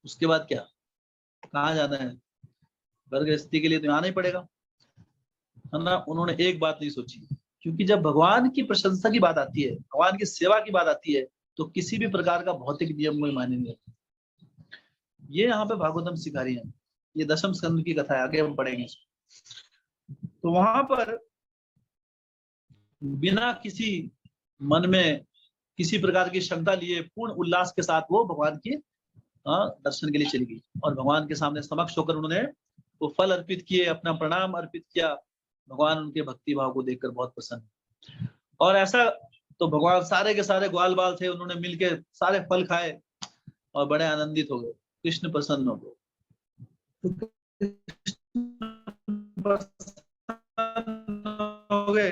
उसके बाद क्या, कहाँ जाना है, घर गृहस्थी के लिए तो आना ही पड़ेगा, है ना। उन्होंने एक बात नहीं सोची, क्योंकि जब भगवान की प्रशंसा की बात आती है, भगवान की सेवा की बात आती है, तो किसी भी प्रकार का भौतिक नियम कोई मायने नहीं रखता। ये यहाँ पे भागवतम सिखा रही है। ये दशम स्कंद की कथा है, आगे हम पढ़ेंगे। तो वहां पर बिना किसी मन में किसी प्रकार की शंका लिए पूर्ण उल्लास के साथ वो भगवान के दर्शन के लिए चली गई, और भगवान के सामने समक्ष होकर उन्होंने वो फल अर्पित किए, अपना प्रणाम अर्पित किया। भगवान उनके भक्ति भाव को देखकर बहुत प्रसन्न, और ऐसा तो भगवान सारे के सारे ग्वाल बाल थे, उन्होंने मिलके सारे फल खाए और बड़े आनंदित हो गए, कृष्ण प्रसन्न हो गए। हो गए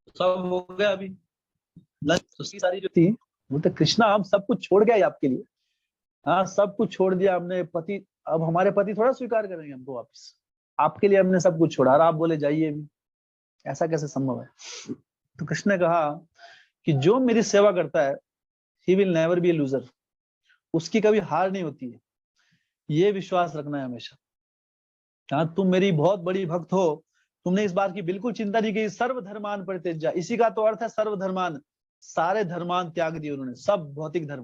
सब हो गया। अभी तो सारी जो थी वो तो कृष्णा हम सब कुछ छोड़ गया आपके लिए, हाँ सब कुछ छोड़ दिया हमने, पति अब हमारे पति थोड़ा स्वीकार करेंगे हमको वापस, आपके लिए हमने सब कुछ छोड़ा और आप बोले जाइए भी, ऐसा कैसे संभव है। तो कृष्ण ने कहा कि जो मेरी सेवा करता है he will never be A loser, उसकी कभी हार नहीं होती है, ये विश्वास रखना है हमेशा। हाँ, तुम मेरी बहुत बड़ी भक्त हो, तुमने इस बात की बिल्कुल चिंता नहीं की। सर्वधर्मान परित्यज्य, इसी का तो अर्थ है सर्वधर्मान, सारे धर्मान त्याग दिए उन्होंने, सब भौतिक धर्म,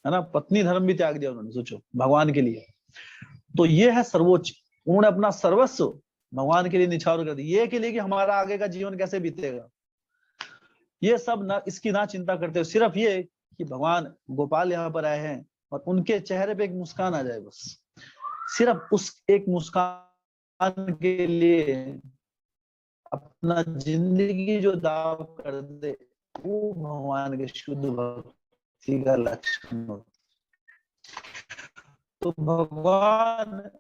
है ना, पत्नी धर्म भी त्याग दिया उन्होंने, सोचो भगवान के लिए। तो ये है सर्वोच्च, उन्होंने अपना सर्वस्व भगवान के लिए निछावर कर दिया, ये के लिए कि हमारा आगे का जीवन कैसे बीतेगा, ये सब ना, इसकी ना चिंता करते हो, सिर्फ ये कि भगवान गोपाल यहाँ पर आए हैं और उनके चेहरे पे एक मुस्कान आ जाए, बस सिर्फ उस एक मुस्कान के लिए अपना जिंदगी जो दाव कर दे, वो भगवान के शुद्ध भक्ति का लक्षण होता। तो भगवान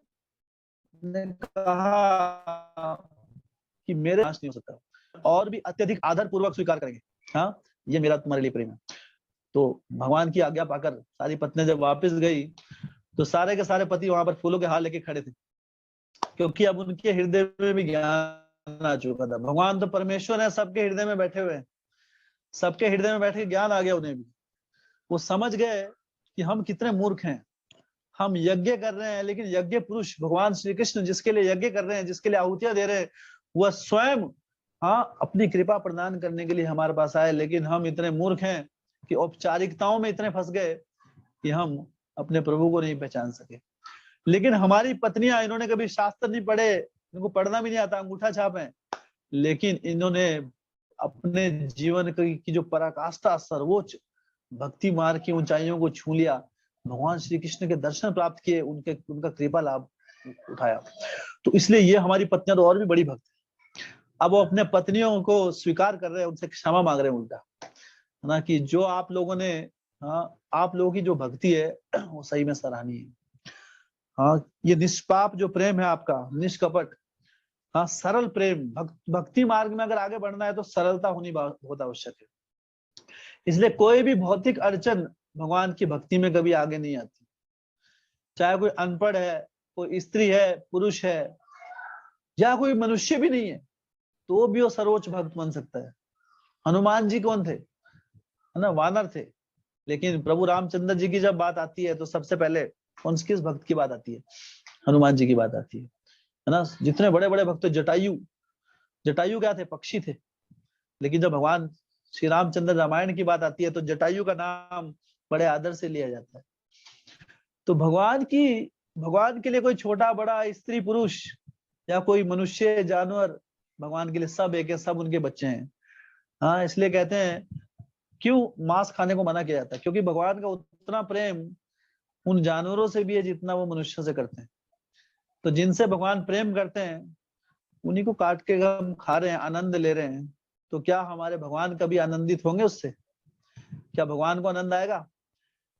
ने कहा कि मेरे नाश नहीं हो सकता, और भी अत्यधिक आदर पूर्वक स्वीकार करेंगे, हाँ ये मेरा तुम्हारे लिए प्रेम है। तो भगवान की आज्ञा पाकर सारी पत्नियां जब वापस गई तो सारे के सारे पति वहां पर फूलों के हार लेके खड़े थे, क्योंकि अब उनके हृदय में भी ज्ञान आ चुका था। भगवान तो परमेश्वर है, सबके हृदय में बैठे हुए हैं, सबके हृदय में बैठे ज्ञान आ गया उन्हें भी। वो समझ गए कि हम कितने मूर्ख हैं, हम यज्ञ कर रहे हैं लेकिन यज्ञ पुरुष भगवान श्री कृष्ण जिसके लिए यज्ञ कर रहे हैं, जिसके लिए आहुतियां दे रहे हैं, वह स्वयं अपनी कृपा प्रदान करने के लिए हमारे पास आए, लेकिन हम इतने मूर्ख हैं कि औपचारिकताओं में इतने फंस गए कि हम अपने प्रभु को नहीं पहचान सके। लेकिन हमारी पत्नियां, इन्होंने कभी शास्त्र नहीं पढ़े, इनको पढ़ना भी नहीं आता, अंगूठा छाप है, लेकिन इन्होंने अपने जीवन की जो पराकाष्ठा, सर्वोच्च भक्ति मार्ग की ऊंचाइयों को छू लिया, भगवान श्री कृष्ण के दर्शन प्राप्त किए, उनका कृपा लाभ उठाया। तो इसलिए ये हमारी पत्नियां तो और भी बड़ी भक्त है। अब वो अपने पत्नियों को स्वीकार कर रहे हैं, उनसे क्षमा मांग रहे हैं उल्टा, है ना, कि जो आप लोगों ने, हाँ, आप लोगों की जो भक्ति है वो सही में सराहनीय है। हाँ, ये निष्पाप जो प्रेम है आपका, निष्कपट, हाँ, सरल प्रेम, भक्ति मार्ग में अगर आगे बढ़ना है तो सरलता होनी बहुत आवश्यक है। इसलिए कोई भी भौतिक अड़चन भगवान की भक्ति में कभी आगे नहीं आती। चाहे कोई अनपढ़ है, कोई स्त्री है, पुरुष है, या कोई मनुष्य भी नहीं है, तो भी वो सर्वोच्च भक्त बन सकता है। हनुमान जी कौन थे, है ना, वानर थे, लेकिन प्रभु रामचंद्र जी की जब बात आती है तो सबसे पहले किस भक्त की बात आती है? हनुमान जी की बात आती है ना। जितने बड़े बड़े भक्त, जटायु क्या थे? पक्षी थे। लेकिन जब भगवान श्री रामचंद्र रामायण की बात आती है तो जटायु का नाम बड़े आदर से लिया जाता है। तो भगवान के लिए कोई छोटा बड़ा, स्त्री पुरुष या कोई मनुष्य जानवर, भगवान के लिए सब एक है, सब उनके बच्चे हैं। हाँ, इसलिए कहते हैं क्यों मांस खाने को मना किया जाता है, क्योंकि भगवान का उतना प्रेम उन जानवरों से भी है जितना वो मनुष्य से करते हैं। तो जिनसे भगवान प्रेम करते हैं उन्हीं को काट के हम खा रहे हैं, आनंद ले रहे हैं। तो क्या हमारे भगवान कभी आनंदित होंगे उससे? क्या भगवान को आनंद आएगा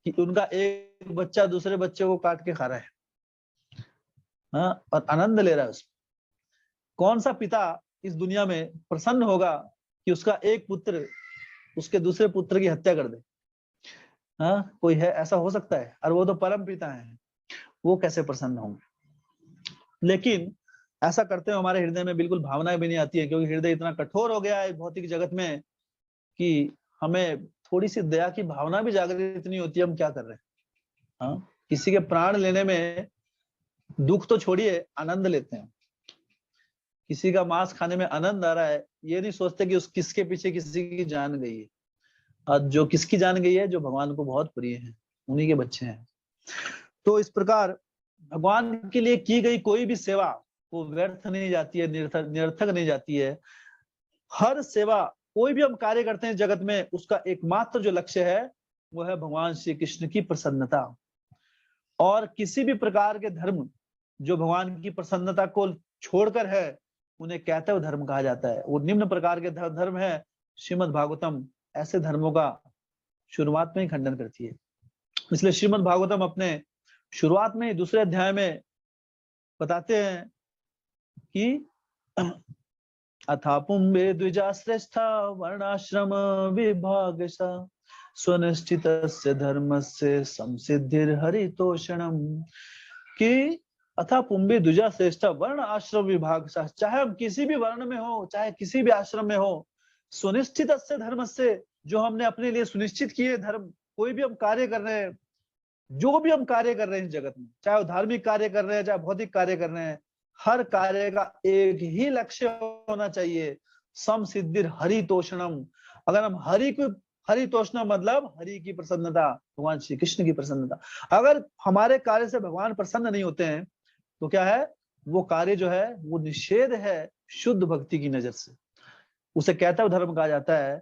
कि उनका एक बच्चा दूसरे बच्चे को काट के खा रहा है, हाँ, और आनंद ले रहा है उसमें? कौन सा पिता इस दुनिया में प्रसन्न होगा कि उसका एक पुत्र उसके दूसरे पुत्र की हत्या कर दे? हाँ, कोई है? ऐसा हो सकता है? और वो तो परम पिता है, वो कैसे प्रसन्न होंगे? लेकिन ऐसा करते हुए हमारे हृदय में बिल्कुल भावना भी नहीं आती है, क्योंकि हृदय इतना कठोर हो गया है भौतिक जगत में कि हमें थोड़ी सी दया की भावना भी जागृत नहीं होती है। हम क्या कर रहे हैं? हाँ, किसी के प्राण लेने में दुख तो छोड़िए, आनंद लेते हैं। किसी का मांस खाने में आनंद आ रहा है, ये नहीं सोचते कि उस किसके पीछे किसी की जान गई है। और जो किसकी जान गई है, जो भगवान को बहुत प्रिय है, उन्हीं के बच्चे हैं। तो इस प्रकार भगवान के लिए की गई कोई भी सेवा वो व्यर्थ नहीं जाती है, निरर्थक नहीं जाती है। हर सेवा, कोई भी हम कार्य करते हैं जगत में, उसका एकमात्र जो लक्ष्य है वो है भगवान श्री कृष्ण की प्रसन्नता। और किसी भी प्रकार के धर्म जो भगवान की प्रसन्नता को छोड़कर है, उन्हें कैतव धर्म कहा जाता है। वो निम्न प्रकार के धर्म है। श्रीमद् भागवतम ऐसे धर्मों का शुरुआत में ही खंडन करती है। इसलिए श्रीमद् भागवतम अपने शुरुआत में, दूसरे अध्याय में बताते हैं कि अथा पुंबे द्विजा श्रेष्ठा वर्णाश्रम विभागशा स्वनिष्ठितस्य धर्मस्य संसिद्धिर हरितोषणम। कि अथा पुंबे द्विजा श्रेष्ठा वर्ण आश्रम विभागशा, चाहे हम किसी भी वर्ण में हो, चाहे किसी भी आश्रम में हो, सुनिश्चितस्य धर्मस्य, जो हमने अपने लिए सुनिश्चित किए धर्म, कोई भी हम कार्य कर रहे हैं, जो भी हम कार्य कर रहे हैं इस जगत में, चाहे वो धार्मिक कार्य कर रहे हैं, चाहे भौतिक कार्य कर रहे हैं, हर कार्य का एक ही लक्ष्य होना चाहिए, समसिद्धिर हरितोषणम। अगर हम हरितोषणम मतलब हरि की प्रसन्नता, भगवान श्री कृष्ण की प्रसन्नता। अगर हमारे कार्य से भगवान प्रसन्न नहीं होते हैं तो क्या है? वो कार्य जो है वो निषेध है शुद्ध भक्ति की नजर से, उसे कैतव धर्म कहा जाता है।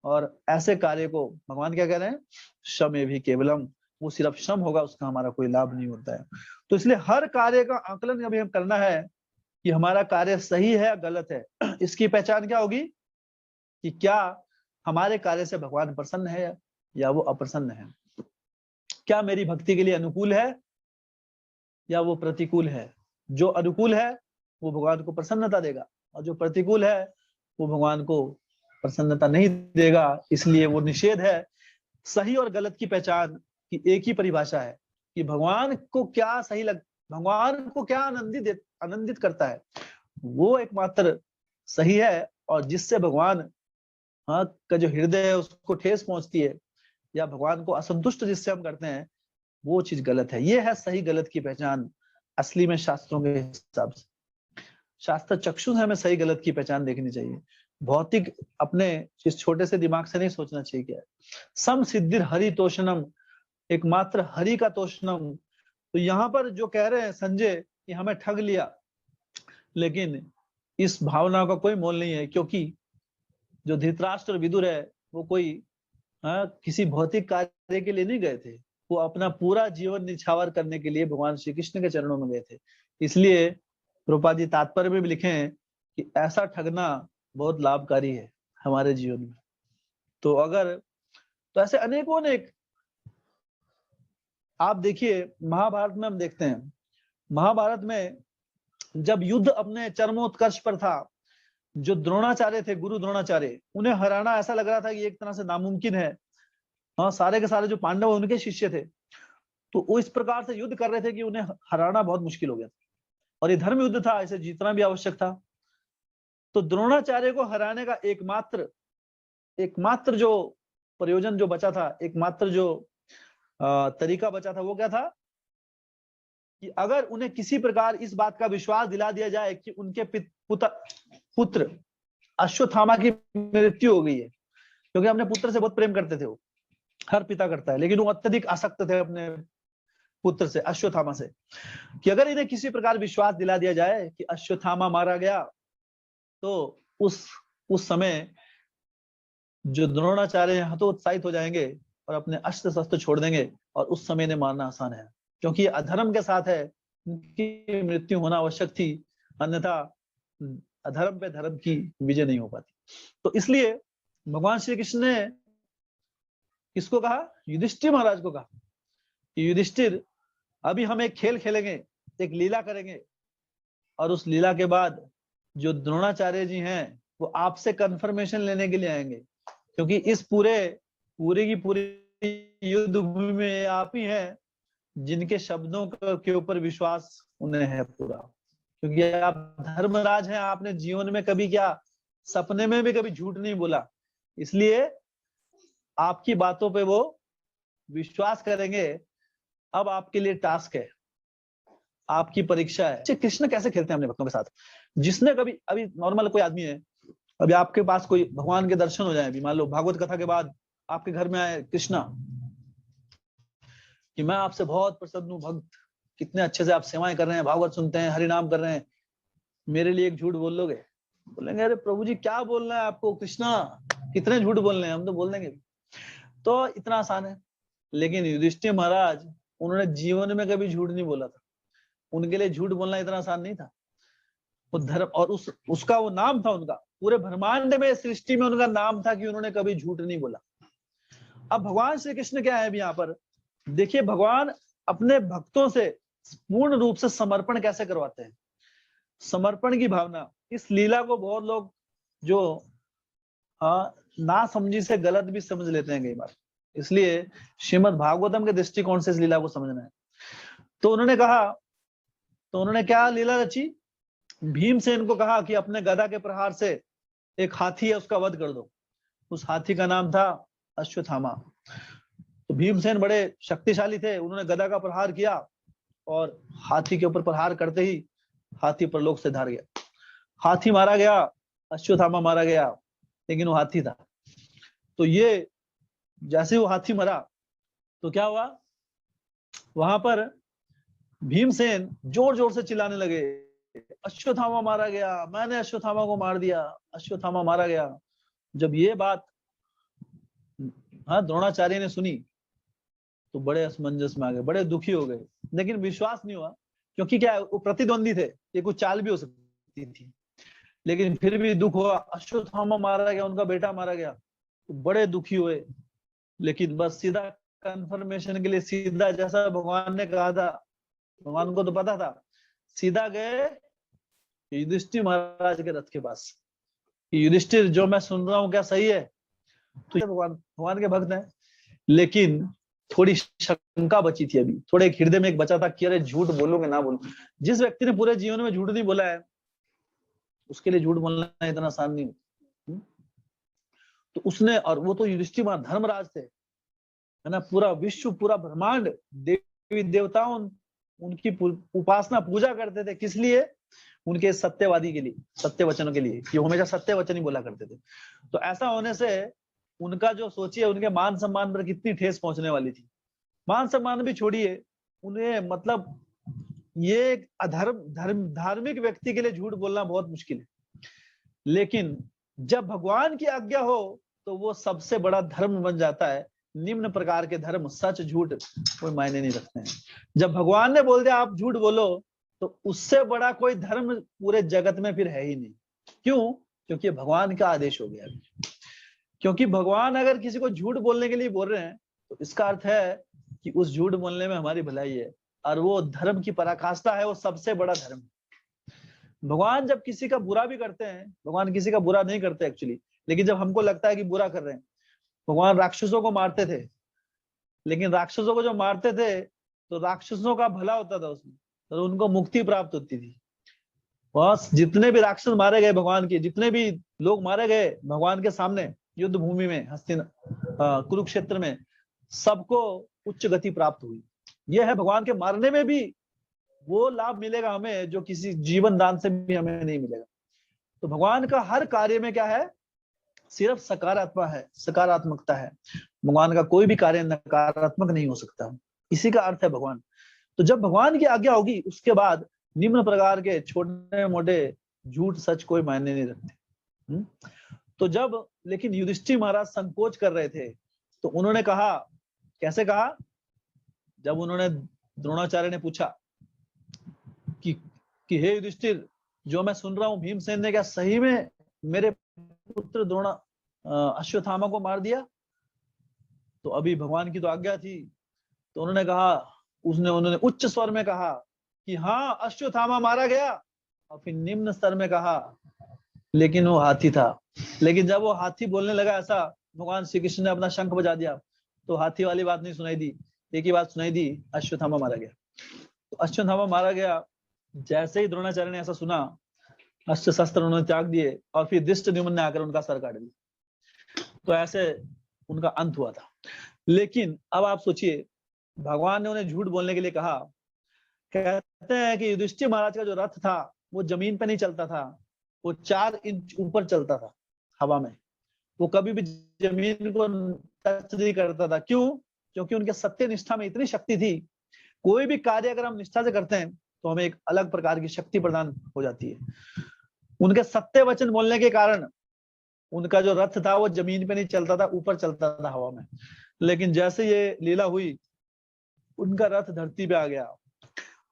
और ऐसे कार्य को भगवान क्या कह रहे हैं? श्रमे भी केवलम, वो सिर्फ श्रम होगा, उसका हमारा कोई लाभ नहीं होता है। तो इसलिए हर कार्य का आकलन कभी हम करना है कि हमारा कार्य सही है या गलत है। इसकी पहचान क्या होगी कि क्या हमारे कार्य से भगवान प्रसन्न है या वो अप्रसन्न है। क्या मेरी भक्ति के लिए अनुकूल है या वो प्रतिकूल है। जो अनुकूल है वो भगवान को प्रसन्नता देगा, और जो प्रतिकूल है वो भगवान को प्रसन्नता नहीं देगा। इसलिए वो निषेध है। सही और गलत की पहचान की एक ही परिभाषा है कि भगवान को क्या भगवान को क्या आनंदित करता है, वो एकमात्र सही है। और जिससे भगवान का जो हृदय है उसको ठेस पहुंचती है, या भगवान को असंतुष्ट जिससे हम करते हैं, वो चीज गलत है। ये है सही गलत की पहचान असली में शास्त्रों के हिसाब से। शास्त्र चक्षु से हमें सही गलत की पहचान देखनी चाहिए। भौतिक अपने इस छोटे से दिमाग से नहीं सोचना चाहिए। क्या है? सम सिद्धिर हरितोषणम, एकमात्र हरि का तोषणम। तो यहाँ पर जो कह रहे हैं संजय कि हमें ठग लिया, लेकिन इस भावना का कोई मोल नहीं है, क्योंकि जो धृतराष्ट्र और विदुर है वो कोई किसी भौतिक कार्य के लिए नहीं गए थे, वो अपना पूरा जीवन निछावर करने के लिए भगवान श्री कृष्ण के चरणों में गए थे। इसलिए प्रभुपाद जी तात्पर्य में भी लिखे हैं कि ऐसा ठगना बहुत लाभकारी है हमारे जीवन में। तो ऐसे अनेकों अनेक आप देखिए, महाभारत में हम देखते हैं, महाभारत में जब युद्ध अपने चरमोत्कर्ष पर था, जो द्रोणाचार्य थे, गुरु द्रोणाचार्य, उन्हें हराना ऐसा लग रहा था कि एक तरह से नामुमकिन है। हाँ, सारे के सारे जो पांडव उनके शिष्य थे, तो वो इस प्रकार से युद्ध कर रहे थे कि उन्हें हराना बहुत मुश्किल हो गया था, और ये धर्म युद्ध था, इसे जीतना भी आवश्यक था। तो द्रोणाचार्य को हराने का एकमात्र जो प्रयोजन जो बचा था, एकमात्र जो तरीका बचा था, वो क्या था कि अगर उन्हें किसी प्रकार इस बात का विश्वास दिला दिया जाए कि उनके पुत्र अश्वत्थामा की मृत्यु हो गई है, क्योंकि अपने पुत्र से बहुत प्रेम करते थे, वो हर पिता करता है, लेकिन वो अत्यधिक आसक्त थे अपने पुत्र से, अश्वत्थामा से, कि अगर इन्हें किसी प्रकार विश्वास दिला दिया जाए कि अश्वत्थामा मारा गया, तो उस समय जो द्रोणाचार्य हतोत्साहित हो जाएंगे और अपने अस्त्र शस्त्र छोड़ देंगे, और उस समय इन्हें मारना आसान है, क्योंकि ये अधर्म के साथ है, उनकी मृत्यु होना आवश्यक थी, अन्यथा अधर्म पे धर्म की विजय नहीं हो पाती। तो इसलिए भगवान श्री कृष्ण ने किसको कहा? युधिष्ठिर महाराज को कहा कि युधिष्ठिर, अभी हम एक खेल खेलेंगे, एक लीला करेंगे, और उस लीला के बाद जो द्रोणाचार्य जी हैं वो आपसे कंफर्मेशन लेने के लिए आएंगे, क्योंकि इस पूरी की पूरी युद्ध भूमि में आप ही हैं जिनके शब्दों के ऊपर विश्वास उन्हें है पूरा, क्योंकि आप धर्मराज हैं, आपने जीवन में कभी क्या, सपने में भी कभी झूठ नहीं बोला, इसलिए आपकी बातों पे वो विश्वास करेंगे। अब आपके लिए टास्क है, आपकी परीक्षा है। कृष्ण कैसे खेलते हैं अपने भक्तों के साथ? जिसने कभी, अभी नॉर्मल कोई आदमी है, अभी आपके पास कोई भगवान के दर्शन हो जाए, अभी मान लो भागवत कथा के बाद आपके घर में आए कृष्णा कि मैं आपसे बहुत प्रसन्न हूँ भक्त, कितने अच्छे से आप सेवाएं कर रहे हैं, भागवत सुनते हैं, हरि नाम कर रहे हैं, मेरे लिए एक झूठ बोल लोगे? बोलेंगे अरे प्रभु जी क्या बोलना है आपको, कृष्णा कितने झूठ बोलने हैं, हम तो बोल देंगे। तो इतना आसान है। लेकिन युधिष्ठिर महाराज, उन्होंने जीवन में कभी झूठ नहीं बोला था, उनके लिए झूठ बोलना इतना आसान नहीं था। वो धर्म और उसका वो नाम था, उनका पूरे ब्रह्मांड में, सृष्टि में उनका नाम था कि उन्होंने कभी झूठ नहीं बोला। अब भगवान श्री कृष्ण क्या है यहाँ पर देखिए, भगवान अपने भक्तों से पूर्ण रूप से समर्पण कैसे करवाते हैं, समर्पण की भावना। इस लीला को बहुत लोग जो ना समझी से गलत भी समझ लेते हैं कई बार, इसलिए श्रीमद् भागवतम के दृष्टिकोण से इस लीला को समझना है। तो उन्होंने क्या लीला रची? भीमसेन को कहा कि अपने गदा के प्रहार से एक हाथी है उसका वध कर दो। उस हाथी का नाम था अश्वत्थामा। तो भीमसेन बड़े शक्तिशाली थे, उन्होंने गदा का प्रहार किया और हाथी के ऊपर प्रहार करते ही हाथी परलोक से धार गया। हाथी मारा गया, अश्वत्थामा मारा गया, लेकिन वो हाथी था। तो ये जैसे वो हाथी मरा तो क्या हुआ, वहां पर भीमसेन जोर जोर से चिल्लाने लगे, अश्वत्थामा मारा गया, मैंने अश्वत्थामा को मार दिया, अश्वत्थामा मारा गया। जब ये बात द्रोणाचार्य ने सुनी तो बड़े असमंजस में आ गए, बड़े दुखी हो गए, लेकिन विश्वास नहीं हुआ, क्योंकि क्या वो प्रतिद्वंदी थे, ये कुछ चाल भी हो सकती थी, लेकिन फिर भी दुख हुआ, अश्वत्थामा मारा गया, उनका बेटा मारा गया, तो बड़े दुखी हुए। लेकिन बस सीधा कंफर्मेशन के लिए, सीधा जैसा भगवान ने कहा था, भगवान को तो पता था, सीधा गए युधिष्ठिर महाराज के रथ के पास। युधिष्ठिर, जो मैं सुन रहा हूँ क्या सही है? तो भगवान के भक्त हैं, लेकिन थोड़ी शंका बची थी, अभी थोड़े हृदय में एक बचा था कि अरे झूठ बोलूंगे ना बोलूं। जिस व्यक्ति ने पूरे जीवन में झूठ नहीं बोला है, उसके लिए झूठ बोलना इतना आसान नहीं। तो उसने, और वो तो युधिष्ठिर धर्मराज थे, है ना, पूरा विश्व, पूरा ब्रह्मांड, देवी देवताओं उनकी उपासना पूजा करते थे। किस लिए? उनके सत्यवादी के लिए, सत्य वचनों के लिए, ये हमेशा सत्य वचन ही बोला करते थे। तो ऐसा होने से उनका जो, सोचिए उनके मान सम्मान पर कितनी ठेस पहुंचने वाली थी। मान सम्मान भी छोड़िए, उन्हें मतलब ये एक धार्मिक व्यक्ति के लिए झूठ बोलना बहुत मुश्किल है, लेकिन जब भगवान की आज्ञा हो तो वो सबसे बड़ा धर्म बन जाता है। निम्न प्रकार के धर्म सच झूठ कोई मायने नहीं रखते हैं। जब भगवान ने बोल दिया आप झूठ बोलो, तो उससे बड़ा कोई धर्म पूरे जगत में फिर है ही नहीं। क्यों? क्योंकि भगवान का आदेश हो गया। क्योंकि भगवान अगर किसी को झूठ बोलने के लिए बोल रहे हैं तो इसका अर्थ है कि उस झूठ बोलने में हमारी भलाई है, और वो धर्म की पराकाष्ठा है, वो सबसे बड़ा धर्म। भगवान जब किसी का बुरा भी करते हैं, भगवान किसी का बुरा नहीं करते एक्चुअली, लेकिन जब हमको लगता है कि बुरा कर रहे हैं, भगवान राक्षसों को मारते थे, लेकिन राक्षसों को जो मारते थे तो राक्षसों का भला होता था उसमें, तो उनको मुक्ति प्राप्त होती थी। बस जितने भी राक्षस मारे गए भगवान के, जितने भी लोग मारे गए भगवान के सामने युद्ध भूमि में, कुरुक्षेत्र में, सबको उच्च गति प्राप्त हुई। यह है भगवान के मारने में भी वो लाभ मिलेगा हमें जो किसी जीवन दान से भी हमें नहीं मिलेगा। तो भगवान का हर कार्य में क्या है? सिर्फ सकारात्मकता है। भगवान का कोई भी कार्य नकारात्मक नहीं हो सकता। इसी का अर्थ है भगवान। तो जब भगवान की आज्ञा होगी उसके बाद निम्न प्रकार के छोटे मोटे झूठ सच कोई मायने नहीं रखते। तो जब लेकिन युधिष्ठिर महाराज संकोच कर रहे थे तो उन्होंने कहा, कैसे कहा? जब उन्होंने द्रोणाचार्य ने पूछा कि हे युधिष्ठिर, जो मैं सुन रहा हूं भीमसेन ने क्या सही में मेरे पुत्र अश्वत्थामा को मार दिया? तो अभी भगवान की तो आज्ञा थी, तो उन्होंने कहा, उन्होंने उच्च स्वर में कहा कि हाँ अश्वत्थामा मारा गया, और फिर निम्न स्तर में कहा लेकिन वो हाथी था। लेकिन जब वो हाथी बोलने लगा ऐसा, भगवान श्री कृष्ण ने अपना शंख बजा दिया, तो हाथी वाली बात नहीं सुनाई दी, एक ही बात सुनाई दी, अश्वत्थामा मारा गया। तो अश्वत्थामा मारा गया। जैसे ही द्रोणाचार्य ने ऐसा सुना, अस्त्र शस्त्र उन्होंने त्याग दिए और फिर धृष्टद्युम्न ने आकर उनका सर काट दिया। तो ऐसे उनका अंत हुआ था। लेकिन अब आप सोचिए, भगवान ने उन्हें झूठ बोलने के लिए कहा। कहते हैं कि युधिष्ठिर महाराज का जो रथ था वो जमीन पे नहीं चलता था, वो 4 इंच ऊपर चलता था हवा में। वो कभी भी जमीन को टच नहीं करता था। क्यों? क्योंकि उनके सत्य निष्ठा में इतनी शक्ति थी। कोई भी कार्य अगर हम निष्ठा से करते हैं तो हमें एक अलग प्रकार की शक्ति प्रदान हो जाती है। उनके सत्य वचन बोलने के कारण उनका जो रथ था वो जमीन पे नहीं चलता था, ऊपर चलता था हवा में। लेकिन जैसे ये लीला हुई, उनका रथ धरती पे आ गया।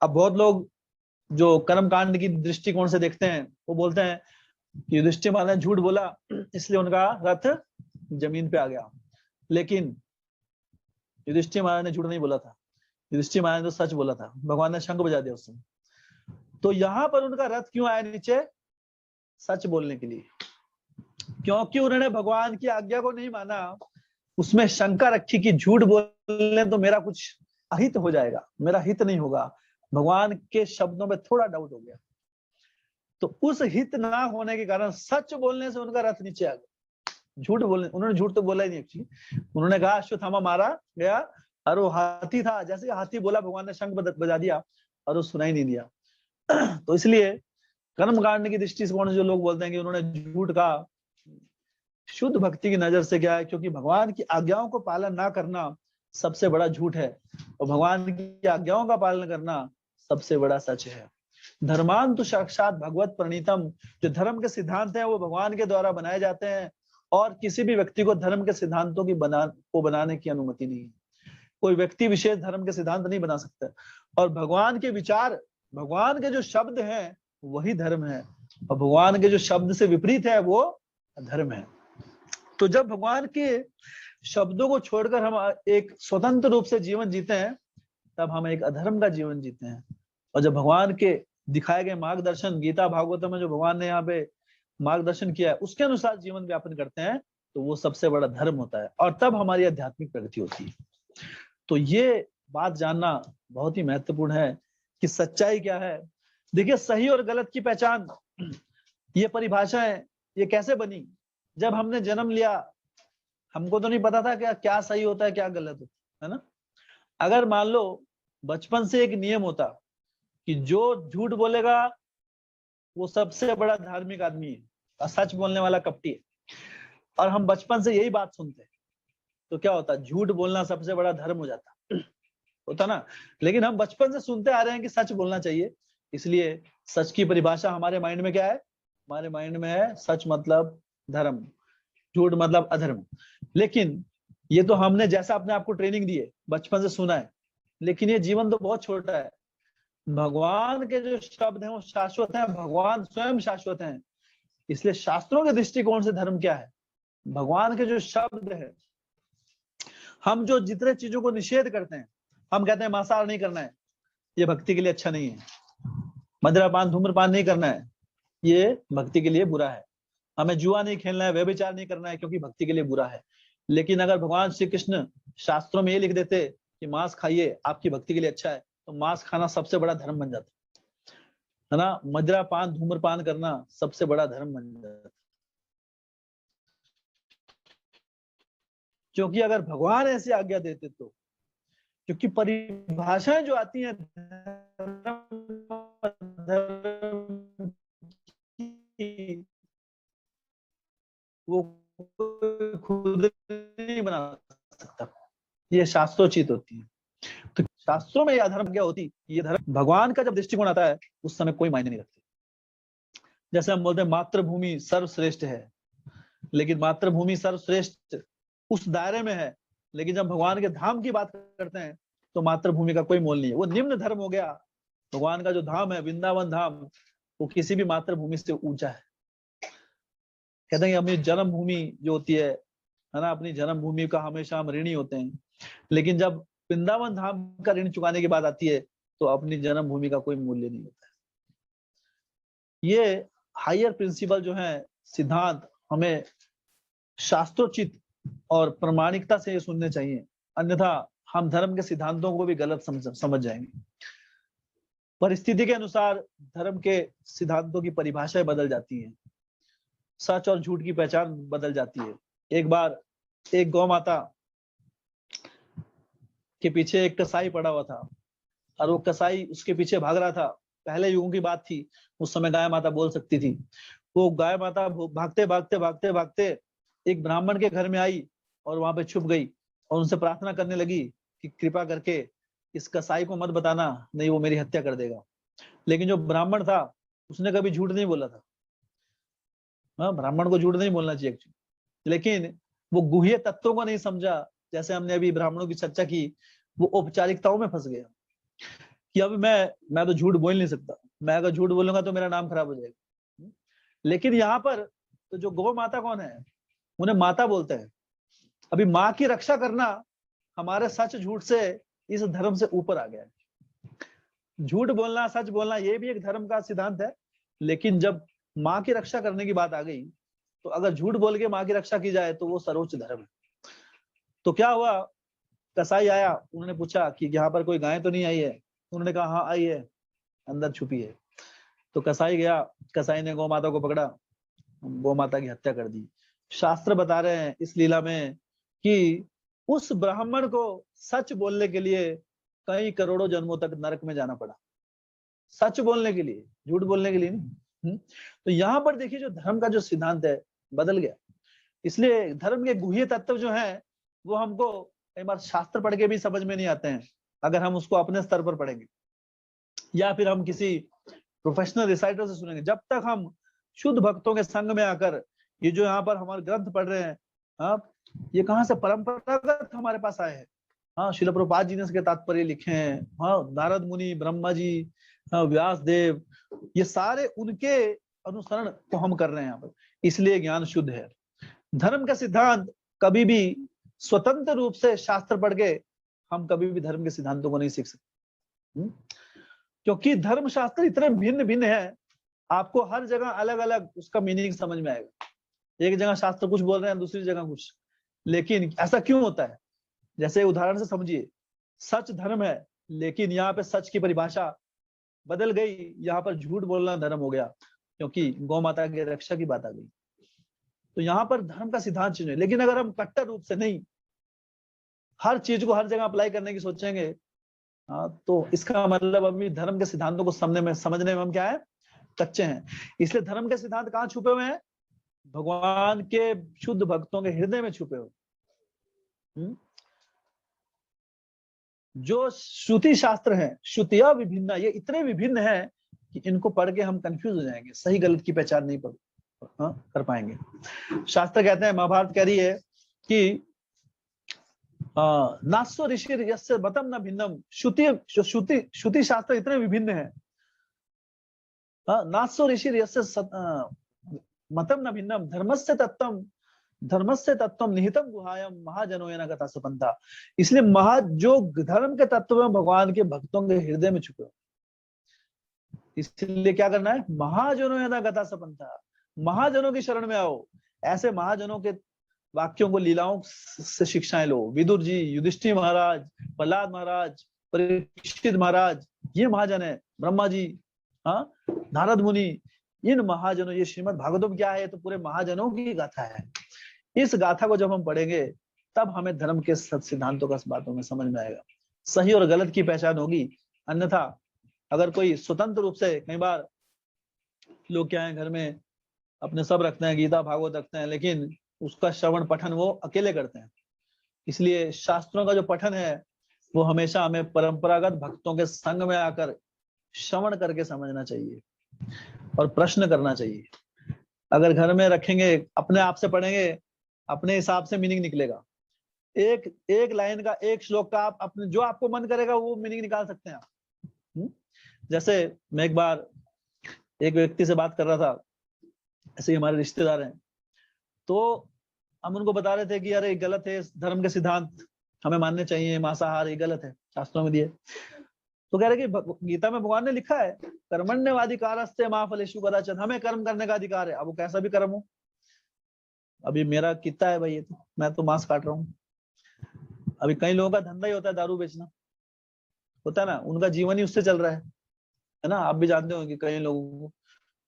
अब बहुत लोग जो कर्म कांड की दृष्टिकोण से देखते हैं वो बोलते हैं कि युधिष्ठिर महाराज ने झूठ बोला इसलिए उनका रथ जमीन पे आ गया। लेकिन युधिष्ठिर महाराज ने झूठ नहीं बोला था, युधिष्ठिर महाराज ने तो सच बोला था। भगवान ने शंख बजा दिया उस समय। तो यहाँ पर उनका रथ क्यों आया नीचे? सच बोलने के लिए। क्योंकि उन्होंने भगवान की आज्ञा को नहीं माना, उसमें शंका रखी कि झूठ बोलने तो मेरा कुछ अहित हो जाएगा, मेरा हित नहीं होगा। भगवान के शब्दों में थोड़ा डाउट हो गया, तो उस हित ना होने के कारण सच बोलने से उनका रथ नीचे आ गया। झूठ बोलने, उन्होंने झूठ तो बोला ही नहीं एक्चुअली। उन्होंने कहा अश्वत्थामा मारा गया, और वो हाथी था। जैसे हाथी बोला, भगवान ने शंख बजा दिया और वो सुनाई नहीं दिया। तो इसलिए कर्म कांड की दृष्टि से जो लोग बोलते हैं कि उन्होंने झूठ कहा, शुद्ध भक्ति की नजर से क्या है? क्योंकि भगवान की आज्ञाओं को पालन ना करना सबसे बड़ा झूठ है, और भगवान की आज्ञाओं का पालन करना सबसे बड़ा सच है। धर्मान तो साक्षात भगवत प्रणीतम। जो धर्म के सिद्धांत हैं वो भगवान के द्वारा बनाए जाते हैं, और किसी भी व्यक्ति को धर्म के सिद्धांतों की बनाने की अनुमति नहीं है। कोई व्यक्ति विशेष धर्म के सिद्धांत नहीं बना सकता। और भगवान के विचार, भगवान के जो शब्द हैं वही धर्म है, और भगवान के जो शब्द से विपरीत है वो अधर्म है। तो जब भगवान के शब्दों को छोड़कर हम एक स्वतंत्र रूप से जीवन जीते हैं, तब हम एक अधर्म का जीवन जीते हैं। और जब भगवान के दिखाए गए मार्गदर्शन, गीता भागवत में जो भगवान ने यहाँ पे मार्गदर्शन किया है, उसके अनुसार जीवन व्यापन करते हैं, तो वो सबसे बड़ा धर्म होता है, और तब हमारी आध्यात्मिक प्रगति होती है। तो ये बात जानना बहुत ही महत्वपूर्ण है कि सच्चाई क्या है। देखिए, सही और गलत की पहचान, ये परिभाषाएं ये कैसे बनी? जब हमने जन्म लिया, हमको तो नहीं पता था क्या सही होता है क्या गलत होता है ना। अगर मान लो बचपन से एक नियम होता कि जो झूठ बोलेगा वो सबसे बड़ा धार्मिक आदमी है, और सच बोलने वाला कपटी है, और हम बचपन से यही बात सुनते हैं, तो क्या होता? झूठ बोलना सबसे बड़ा धर्म हो जाता। होता ना। लेकिन हम बचपन से सुनते आ रहे हैं कि सच बोलना चाहिए, इसलिए सच की परिभाषा हमारे माइंड में क्या है, हमारे माइंड में है सच मतलब धर्म, झूठ मतलब अधर्म। लेकिन ये तो हमने जैसा अपने आप को ट्रेनिंग दी है, बचपन से सुना है, लेकिन ये जीवन तो बहुत छोटा है। भगवान के जो शब्द हैं वो शाश्वत हैं, भगवान स्वयं शाश्वत हैं। इसलिए शास्त्रों के दृष्टिकोण से धर्म क्या है, भगवान के जो शब्द है, हम जो जितने चीजों को निषेध करते हैं, हम कहते हैं मांसाहार नहीं करना है, ये भक्ति के लिए अच्छा नहीं है। मदिरापान धूम्रपान नहीं करना है, ये भक्ति के लिए बुरा है। हमें जुआ नहीं खेलना है, व्यभिचार नहीं करना है, क्योंकि भक्ति के लिए बुरा है। लेकिन अगर भगवान श्री कृष्ण शास्त्रों में ये लिख देते कि मांस खाइए, आपकी भक्ति के लिए अच्छा है, तो मांस खाना सबसे बड़ा धर्म बन जाता है ना। मदिरापान धूम्रपान करना सबसे बड़ा धर्म बन जाता। क्योंकि अगर भगवान ऐसी आज्ञा देते तो, क्योंकि परिभाषाएं जो आती हैं धर्म की, वो खुद नहीं बना सकता, ये शास्त्रोचित होती है। तो शास्त्रों में यह अधर्म क्या होती, ये धर्म भगवान का जब दृष्टिकोण आता है उस समय कोई मायने नहीं रखती। जैसे हम बोलते हैं मातृभूमि सर्वश्रेष्ठ है, लेकिन मातृभूमि सर्वश्रेष्ठ उस दायरे में है, लेकिन जब भगवान के धाम की बात करते हैं तो मातृभूमि का कोई मोल नहीं है, वो निम्न धर्म हो गया। भगवान का जो धाम है वृंदावन धाम, वो किसी भी मातृभूमि से ऊंचा है। कहते हैं अपनी जन्मभूमि जो होती है ना, अपनी जन्मभूमि का हमेशा हम ऋणी होते हैं, लेकिन जब वृंदावन धाम का ऋण चुकाने की बात आती है तो अपनी जन्मभूमि का कोई मूल्य नहीं होता है। ये हायर प्रिंसिपल जो है, सिद्धांत हमें शास्त्रोचित और प्रामाणिकता से ये सुनने चाहिए, अन्यथा हम धर्म के सिद्धांतों को भी गलत समझ जाएंगे। परिस्थिति के अनुसार धर्म के सिद्धांतों की परिभाषाएं बदल जाती हैं, सच और झूठ की पहचान बदल जाती है। एक बार एक गौ माता के पीछे एक कसाई पड़ा हुआ था, और वो कसाई उसके पीछे भाग रहा था। पहले युगों की बात थी, उस समय गाय माता बोल सकती थी। वो गाय माता भागते भागते भागते भागते एक ब्राह्मण के घर में आई और वहां पे छुप गई और उनसे प्रार्थना करने लगी कि कृपा करके इस कसाई को मत बताना, नहीं वो मेरी हत्या कर देगा। लेकिन जो ब्राह्मण था उसने कभी झूठ नहीं बोला था। हाँ, ब्राह्मण को झूठ नहीं बोलना चाहिए एक्चुअली, लेकिन वो गुह्य तत्वों को नहीं समझा। जैसे हमने अभी ब्राह्मणों की चर्चा की, वो औपचारिकताओं में फंस गया कि अब मैं तो झूठ बोल नहीं सकता, मैं अगर झूठ बोलूंगा तो मेरा नाम खराब हो जाएगा। लेकिन यहाँ पर तो जो गौ माता कौन है, उन्हें माता बोलते हैं। अभी माँ की रक्षा करना हमारे सच झूठ से, इस धर्म से ऊपर आ गया है। झूठ बोलना सच बोलना ये भी एक धर्म का सिद्धांत है, लेकिन जब माँ की रक्षा करने की बात आ गई, तो अगर झूठ बोल के माँ की रक्षा की जाए तो वो सर्वोच्च धर्म है। तो क्या हुआ, कसाई आया, उन्होंने पूछा कि यहाँ पर कोई गाय तो नहीं आई है। उन्होंने कहा हाँ आई है, अंदर छुपी है। तो कसाई गया, कसाई ने गौ माता को पकड़ा, गौ माता की हत्या कर दी। शास्त्र बता रहे हैं इस लीला में कि उस ब्राह्मण को सच बोलने के लिए कई करोड़ों जन्मों तक नरक में जाना पड़ा, सच बोलने के लिए, झूठ बोलने के लिए नहीं। तो यहाँ पर देखिए जो धर्म का जो सिद्धांत है बदल गया। इसलिए धर्म के गुह्य तत्व जो है वो हमको कई बार शास्त्र पढ़ के भी समझ में नहीं आते हैं, अगर हम उसको अपने स्तर पर पढ़ेंगे या फिर हम किसी प्रोफेशनल रिसाइटर से सुनेंगे। जब तक हम शुद्ध भक्तों के संग में आकर ये जो यहाँ पर हमारे ग्रंथ पढ़ रहे हैं, हाँ, ये कहाँ से परंपरागत हमारे पास आए हैं। हाँ, शिल प्रभुपाद जी ने इसके तात्पर्य लिखे हैं। हाँ, नारद मुनि, ब्रह्मा जी, हाँ, व्यास देव, ये सारे उनके अनुसरण को हम कर रहे हैं यहाँ पर, इसलिए ज्ञान शुद्ध है। धर्म का सिद्धांत कभी भी स्वतंत्र रूप से शास्त्र पढ़ के हम कभी भी धर्म के सिद्धांतों को नहीं सीख सकते, क्योंकि धर्म शास्त्र इतने भिन्न भिन्न है, आपको हर जगह अलग अलग उसका मीनिंग समझ में आएगा। एक जगह शास्त्र कुछ बोल रहे हैं, दूसरी जगह कुछ। लेकिन ऐसा क्यों होता है, जैसे उदाहरण से समझिए, सच धर्म है, लेकिन यहाँ पे सच की परिभाषा बदल गई, यहाँ पर झूठ बोलना धर्म हो गया, क्योंकि गौ माता की रक्षा की बात आ गई। तो यहाँ पर धर्म का सिद्धांत चुने। लेकिन अगर हम कट्टर रूप से नहीं हर चीज को हर जगह अप्लाई करने की सोचेंगे, हाँ, तो इसका मतलब अभी धर्म के सिद्धांतों को समझने में हम क्या है, कच्चे हैं। इसलिए धर्म के सिद्धांत कहाँ छुपे हुए हैं, भगवान के शुद्ध भक्तों के हृदय में छुपे हुए। जो श्रुति शास्त्र है, श्रुतिया विभिन्न, ये इतने विभिन्न है कि इनको पढ़ के हम कंफ्यूज हो जाएंगे, सही गलत की पहचान नहीं कर पाएंगे। शास्त्र कहते हैं, महाभारत कह रही है कि नास्यो ऋषि यस्य मतम न भिन्नम, श्रुति शास्त्र इतने विभिन्न है। नास्यो ऋषि यस्य मतम न भिन्नम, धर्मस्य तत्वम निहितम गुहायम महाजनोयन कथा सपंथा। इसलिए जो धर्म के तत्व में भगवान के भक्तों के हृदय में छुपे, इसलिए क्या करना है, महाजनोयन कथा सपंथा, महाजनों की शरण में आओ। ऐसे महाजनों के वाक्यों को, लीलाओं से शिक्षाएं लो। विदुर जी, युधिष्ठिर महाराज, प्रहलाद महाराज, परीक्षित महाराज, ये महाजन है। ब्रह्मा जी, नारद मुनि, इन महाजनों, ये श्रीमद् भागवतम क्या है, तो पूरे महाजनों की गाथा है। इस गाथा को जब हम पढ़ेंगे तब हमें धर्म के सिद्धांतों का बातों में समझ में आएगा, सही और गलत की पहचान होगी। अन्यथा अगर कोई स्वतंत्र रूप से, कई बार लोग क्या है, घर में अपने सब रखते हैं, गीता भागवत रखते हैं, लेकिन उसका श्रवण पठन वो अकेले करते हैं। इसलिए शास्त्रों का जो पठन है वो हमेशा हमें परंपरागत भक्तों के संग में आकर श्रवण करके समझना चाहिए और प्रश्न करना चाहिए। अगर घर में रखेंगे, अपने आप से पढ़ेंगे, अपने हिसाब से मीनिंग निकलेगा। एक लाइन का, एक श्लोक का आप अपने जो आपको मन करेगा वो मीनिंग निकाल सकते हैं आप। जैसे मैं एक बार एक व्यक्ति से बात कर रहा था, ऐसे ही हमारे रिश्तेदार हैं, तो हम उनको बता रहे थे कि अरे गलत है, धर्म के सिद्धांत हमें मानने चाहिए, मांसाहार ये गलत है, शास्त्रों में दिए। तो कह रहे कि गीता में भगवान ने लिखा है कर्मण्यवाधिकारस्ते मा फलेषु कदाचन, हमें कर्म करने का अधिकार है। अब वो कैसा भी कर्म हो, अभी मेरा कितना है भाई, ये तो मैं तो मांस काट रहा हूँ। अभी कई लोगों का धंधा ही होता है दारू बेचना, होता है ना, उनका जीवन ही उससे चल रहा है ना। आप भी जानते हो कि कई लोगों को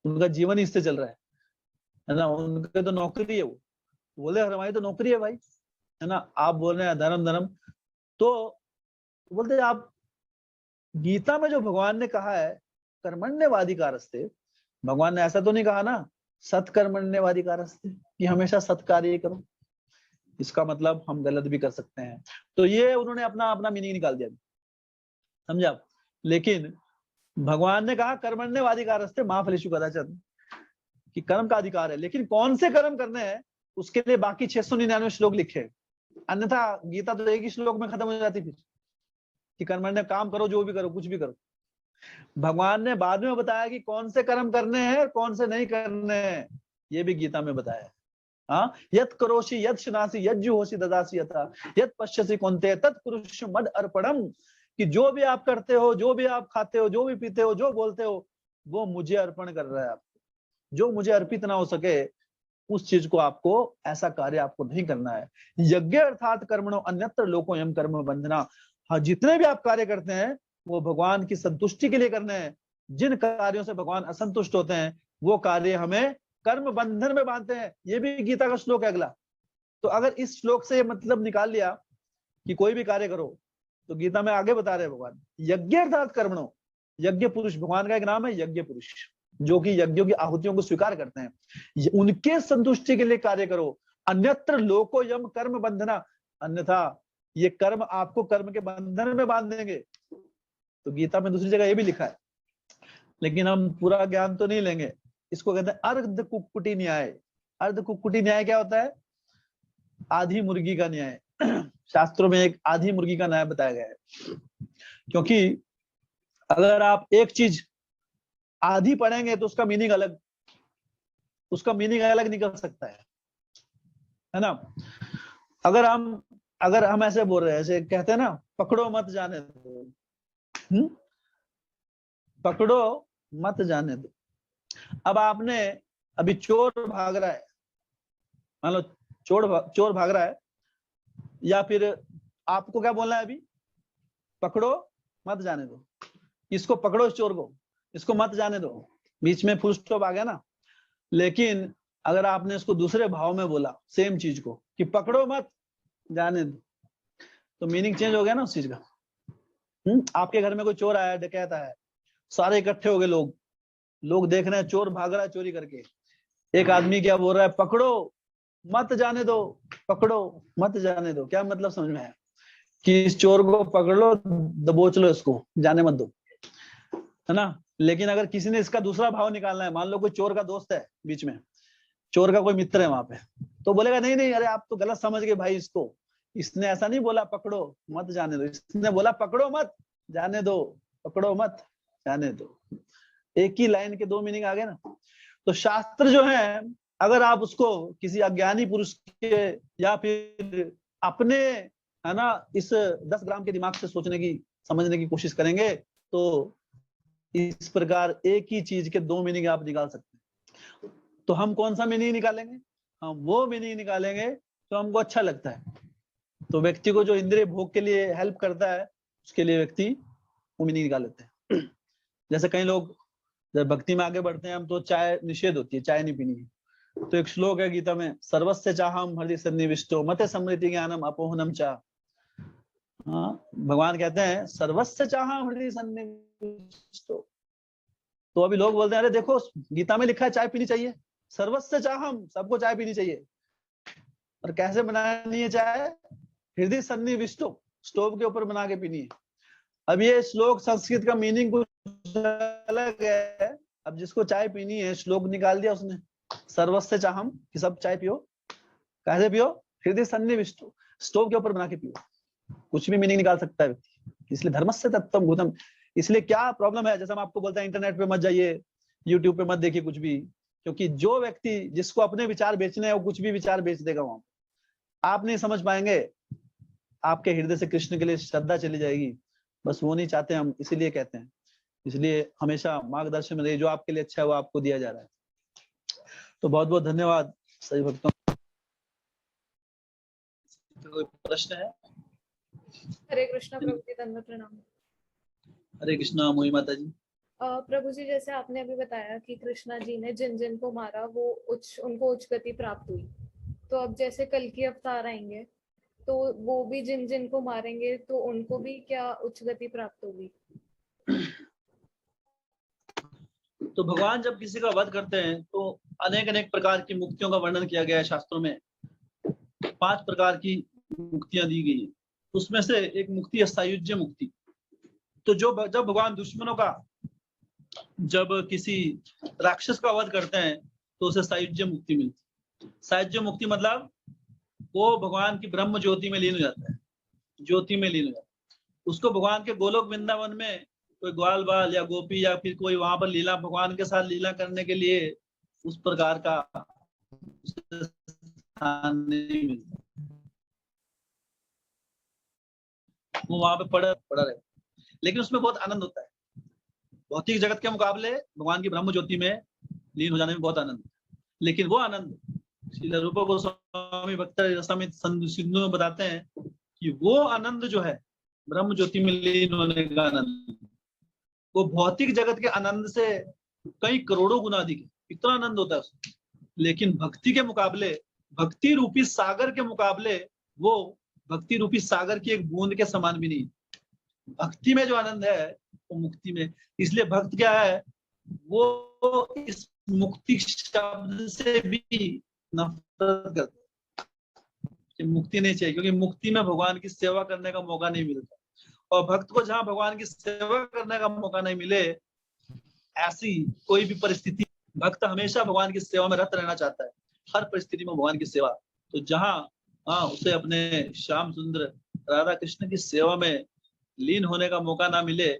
उनका जीवन ही इससे चल रहा है ना। उनके तो नौकरी है, वो बोले हमारी तो नौकरी है भाई, है ना। आप बोल रहे हैं धर्म धर्म, तो बोलते आप गीता में जो भगवान ने कहा है कर्मण्यवाधिकारस्ते, भगवान ने ऐसा तो नहीं कहा ना सत्कर्मण्यवाधिकारस्ते कि हमेशा सत्कार्य करो। इसका मतलब हम गलत भी कर सकते हैं। तो ये उन्होंने अपना अपना मीनिंग निकाल दिया, समझा। लेकिन भगवान ने कहा कर्मण्यवाधिकारस्ते मा फलेषु कदाचन, कि कर्म का अधिकार है, लेकिन कौन से कर्म करने हैं उसके लिए बाकी 699 श्लोक लिखे। अन्यथा गीता तो एक ही श्लोक में खत्म हो जाती फिर, कि कर्मण्य काम करो, जो भी करो, कुछ भी करो। भगवान ने बाद में बताया कि कौन से कर्म करने हैं कौन से नहीं करने हैं, ये भी गीता में बताया है। हाँ, यत् करोषि यत् शनासि यत् जुहोषि ददासि यथा यत् पश्यसि कौन्तेय तत् कुरुष्व मद अर्पणम, कि जो भी आप करते हो, जो भी आप खाते हो, जो भी पीते हो, जो बोलते हो, वो मुझे अर्पण कर रहा है आपको। जो मुझे अर्पित ना हो सके उस चीज को आपको, ऐसा कार्य आपको नहीं करना है। यज्ञ अर्थात कर्मणो अन्यत्र लोको यम कर्म बंधना। हाँ, जितने भी आप कार्य करते हैं वो भगवान की संतुष्टि के लिए करने हैं। जिन कार्यों से भगवान असंतुष्ट होते हैं वो कार्य हमें कर्म बंधन में बांधते हैं। ये भी गीता का श्लोक है अगला। तो अगर इस श्लोक से ये मतलब निकाल लिया कि कोई भी कार्य करो, तो गीता में आगे बता रहे हैं भगवान यज्ञ अर्थात कर्मणो, यज्ञ पुरुष, भगवान का एक नाम है यज्ञ पुरुष, जो कि यज्ञों की आहुतियों को स्वीकार करते हैं। उनके संतुष्टि के लिए कार्य करो। अन्यत्र लोको यम कर्म बंधना, अन्यथा ये कर्म आपको कर्म के बंधन में बांध देंगे। तो गीता में दूसरी जगह ये भी लिखा है, लेकिन हम पूरा ज्ञान तो नहीं लेंगे। इसको कहते हैं अर्ध कुक्कुटी न्याय। अर्ध कुक्कुटी न्याय क्या होता है? आधी मुर्गी का न्याय। शास्त्रों में एक आधी मुर्गी का न्याय बताया गया है, क्योंकि अगर आप एक चीज आधी पढ़ेंगे तो उसका मीनिंग अलग निकल सकता है ना। अगर हम ऐसे बोल रहे हैं, ऐसे कहते हैं ना, पकड़ो मत जाने दो, पकड़ो मत जाने दो। अब आपने, अभी चोर भाग रहा है, मान लो चोर भाग रहा है, या फिर आपको क्या बोलना है अभी? पकड़ो मत जाने दो। इसको पकड़ो, इस चोर को, इसको मत जाने दो। बीच में फुल स्टॉप आ गया ना। लेकिन अगर आपने इसको दूसरे भाव में बोला सेम चीज को, कि पकड़ो मत जाने दो, तो मीनिंग चेंज हो गया ना उस चीज का। आपके घर में कोई चोर आया, डकैत आया, सारे इकट्ठे हो गए, लोग देख रहे हैं चोर भाग रहा है चोरी करके। एक आदमी क्या बोल रहा है? पकड़ो मत जाने दो, पकड़ो मत जाने दो। क्या मतलब समझ में आया? कि इस चोर को पकड़ लो, दबोच लो, इसको जाने मत दो, है ना। लेकिन अगर किसी ने इसका दूसरा भाव निकालना है, मान लो कोई चोर का दोस्त है बीच में, चोर का कोई मित्र है वहां पे, तो बोलेगा नहीं नहीं, अरे आप तो गलत समझ गए भाई इसको, इसने ऐसा नहीं बोला पकड़ो मत जाने दो, इसने बोला पकड़ो मत जाने दो, पकड़ो मत जाने दो। एक ही लाइन के दो मीनिंग आ गए ना। तो शास्त्र जो है, अगर आप उसको किसी अज्ञानी पुरुष के या फिर अपने, है ना, इस 10 ग्राम के दिमाग से सोचने की, समझने की कोशिश करेंगे, तो इस प्रकार एक ही चीज के दो मीनिंग आप निकाल सकते हैं। तो हम कौन सा मीनिंग निकालेंगे? हम वो मीनिंग निकालेंगे जो हमको अच्छा लगता है। तो व्यक्ति को जो इंद्रिय भोग के लिए हेल्प करता है, उसके लिए व्यक्ति वो मीनिंग निकाल लेते हैं। जैसे कई लोग जब भक्ति में आगे बढ़ते हैं हम, तो चाय निषेध होती है, चाय नहीं पीनी है। तो एक श्लोक है गीता में, सर्वस्य चाहम हृदय सन्निविष्टो मते समृद्धि ज्ञानम अपोहनम चाह। हाँ, भगवान कहते हैं सर्वस्य चाहम हृदय सन्निविष्टो। तो अभी लोग बोलते हैं अरे देखो गीता में लिखा है चाय पीनी चाहिए, सर्वस्य चाहम, सबको चाय पीनी चाहिए। और कैसे बनानी है चाय? हृदय सन्निविष्टो, स्टोव के ऊपर बना के पीनी है। अब ये श्लोक संस्कृत का मीनिंग कुछ अलग है। अब जिसको चाय पीनी है, श्लोक निकाल दिया उसने, सर्वस्य चाहम कि सब चाय पियो। कैसे पियो? हृदय सन्निविष्टो, स्टोव के ऊपर बना के पियो। कुछ भी मीनिंग निकाल सकता है व्यक्ति। इसलिए धर्मस्य तत्त्वम भूतम। इसलिए क्या प्रॉब्लम है, जैसे हम आपको बोलते हैं इंटरनेट पे मत जाइए, यूट्यूब पे मत देखिए कुछ भी, क्योंकि जो व्यक्ति जिसको अपने विचार बेचने हैं वो कुछ भी विचार बेच देगा वहां। आप नहीं समझ पाएंगे, आपके हृदय से कृष्ण के लिए श्रद्धा चली जाएगी। बस वो नहीं चाहते हम, इसीलिए कहते हैं। इसलिए हमेशा मार्गदर्शन में रहिए, जो आपके लिए अच्छा है वो आपको दिया जा रहा है। तो बहुत बहुत धन्यवाद सभी भक्तों। कोई प्रश्न है? हरे कृष्णा प्रभु जी, दंडवत प्रणाम। हरे कृष्णा मोही माता जी। प्रभु जी, जैसे आपने अभी बताया कि कृष्णा जी ने जिन जिन को मारा वो उनको उच्च गति प्राप्त हुई, तो अब जैसे कल की अवतार आएंगे तो वो भी जिन जिन को मारेंगे तो उनको भी क्या उच्च गति प्राप्त होगी? तो भगवान जब किसी का वध करते हैं तो अनेक अनेक प्रकार की मुक्तियों का वर्णन किया गया है शास्त्रों में। 5 प्रकार की मुक्तियां दी गई है। उसमें से एक मुक्ति है सायुज्य मुक्ति। तो जब भगवान दुश्मनों का, जब किसी राक्षस का वध करते हैं तो उसे सायुज्य मुक्ति मिलती है। सायुज्य मुक्ति मतलब वो भगवान की ब्रह्म ज्योति में लीन हो जाता है, ज्योति में लीन हो जाता है। उसको भगवान के गोलोक वृंदावन में कोई ग्वाल बाल या गोपी या फिर कोई वहां पर लीला, भगवान के साथ लीला करने के लिए उस प्रकार का स्थान नहीं मिलता। वो वहां पे पड़ा रहे, लेकिन उसमें बहुत आनंद होता है। भौतिक जगत के मुकाबले भगवान की ब्रह्म ज्योति में लीन हो जाने में बहुत आनंद है। लेकिन वो आनंद श्री रूप गोस्वामी भक्त रसामृत सिंधु में बताते हैं कि वो आनंद जो है ब्रह्म ज्योति में लीन होने का आनंद, वो भौतिक जगत के आनंद से कई करोड़ों गुना अधिक है। इतना आनंद होता है उसमें। लेकिन भक्ति के मुकाबले, भक्ति रूपी सागर के मुकाबले, वो भक्ति रूपी सागर की एक बूंद के समान भी नहीं। भक्ति में जो आनंद है वो मुक्ति में। इसलिए भक्त क्या है, वो इस मुक्ति शब्द से भी नफरत करते हैं। मुक्ति नहीं चाहिए, क्योंकि मुक्ति में भगवान की सेवा करने का मौका नहीं मिलता। और भक्त को जहां भगवान की सेवा करने का मौका नहीं मिले, ऐसी कोई भी परिस्थिति, भक्त हमेशा भगवान की सेवा में रत रहना चाहता है, हर परिस्थिति में भगवान की सेवा। तो जहां उसे अपने श्याम सुंदर राधा कृष्ण की सेवा में लीन होने का मौका ना मिले,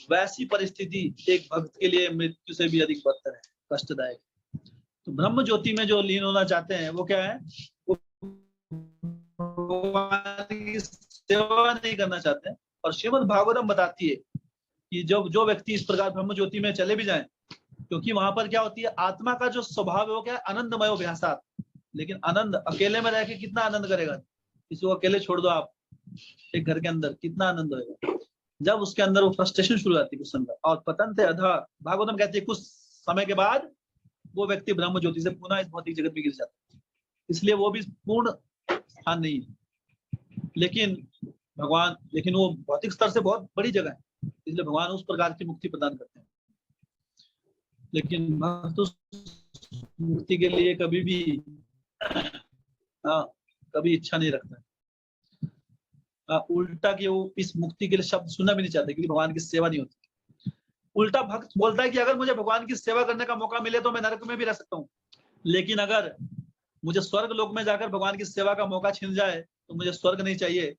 वैसी परिस्थिति एक भक्त के लिए मृत्यु से भी अधिक बदतर है, कष्टदायक। तो ब्रह्म ज्योति में जो लीन होना चाहते हैं वो क्या है, वो भगवान की सेवा नहीं करना चाहते हैं। और श्रीमद् भागवतम बताती है कि जो व्यक्ति इस प्रकार ब्रह्म ज्योति में चले भी जाएं, क्योंकि वहां पर क्या होती है, आत्मा का जो स्वभाव है वो क्या है, आनंदमय अभ्यासात। लेकिन आनंद अकेले में रह के कितना आनंद करेगा? किसी को अकेले छोड़ दो आप एक घर के अंदर, कितना आनंद होगा। जब उसके अंदर वो फ्रस्ट्रेशन शुरू होती है कुछ समय, और पतन थे अधा, भागवतम कहती है कुछ समय के बाद वो व्यक्ति ब्रह्म ज्योति से पुनः इस भौतिक जगत में गिर जाता है। इसलिए वो भी पूर्ण स्थान नहीं है। लेकिन वो भौतिक स्तर से बहुत बड़ी जगह है, इसलिए भगवान उस प्रकार की मुक्ति प्रदान करते हैं। लेकिन भक्त उस मुक्ति के लिए कभी भी कभी इच्छा नहीं रखता। उल्टा कि वो इस मुक्ति के लिए शब्द सुनना भी नहीं चाहते, क्योंकि भगवान की सेवा नहीं होती। उल्टा भक्त बोलता है कि अगर मुझे भगवान की सेवा करने का मौका मिले तो मैं नरक में भी रह सकता हूँ, लेकिन अगर मुझे स्वर्ग लोक में जाकर भगवान की सेवा का मौका छिन जाए तो मुझे स्वर्ग नहीं चाहिए,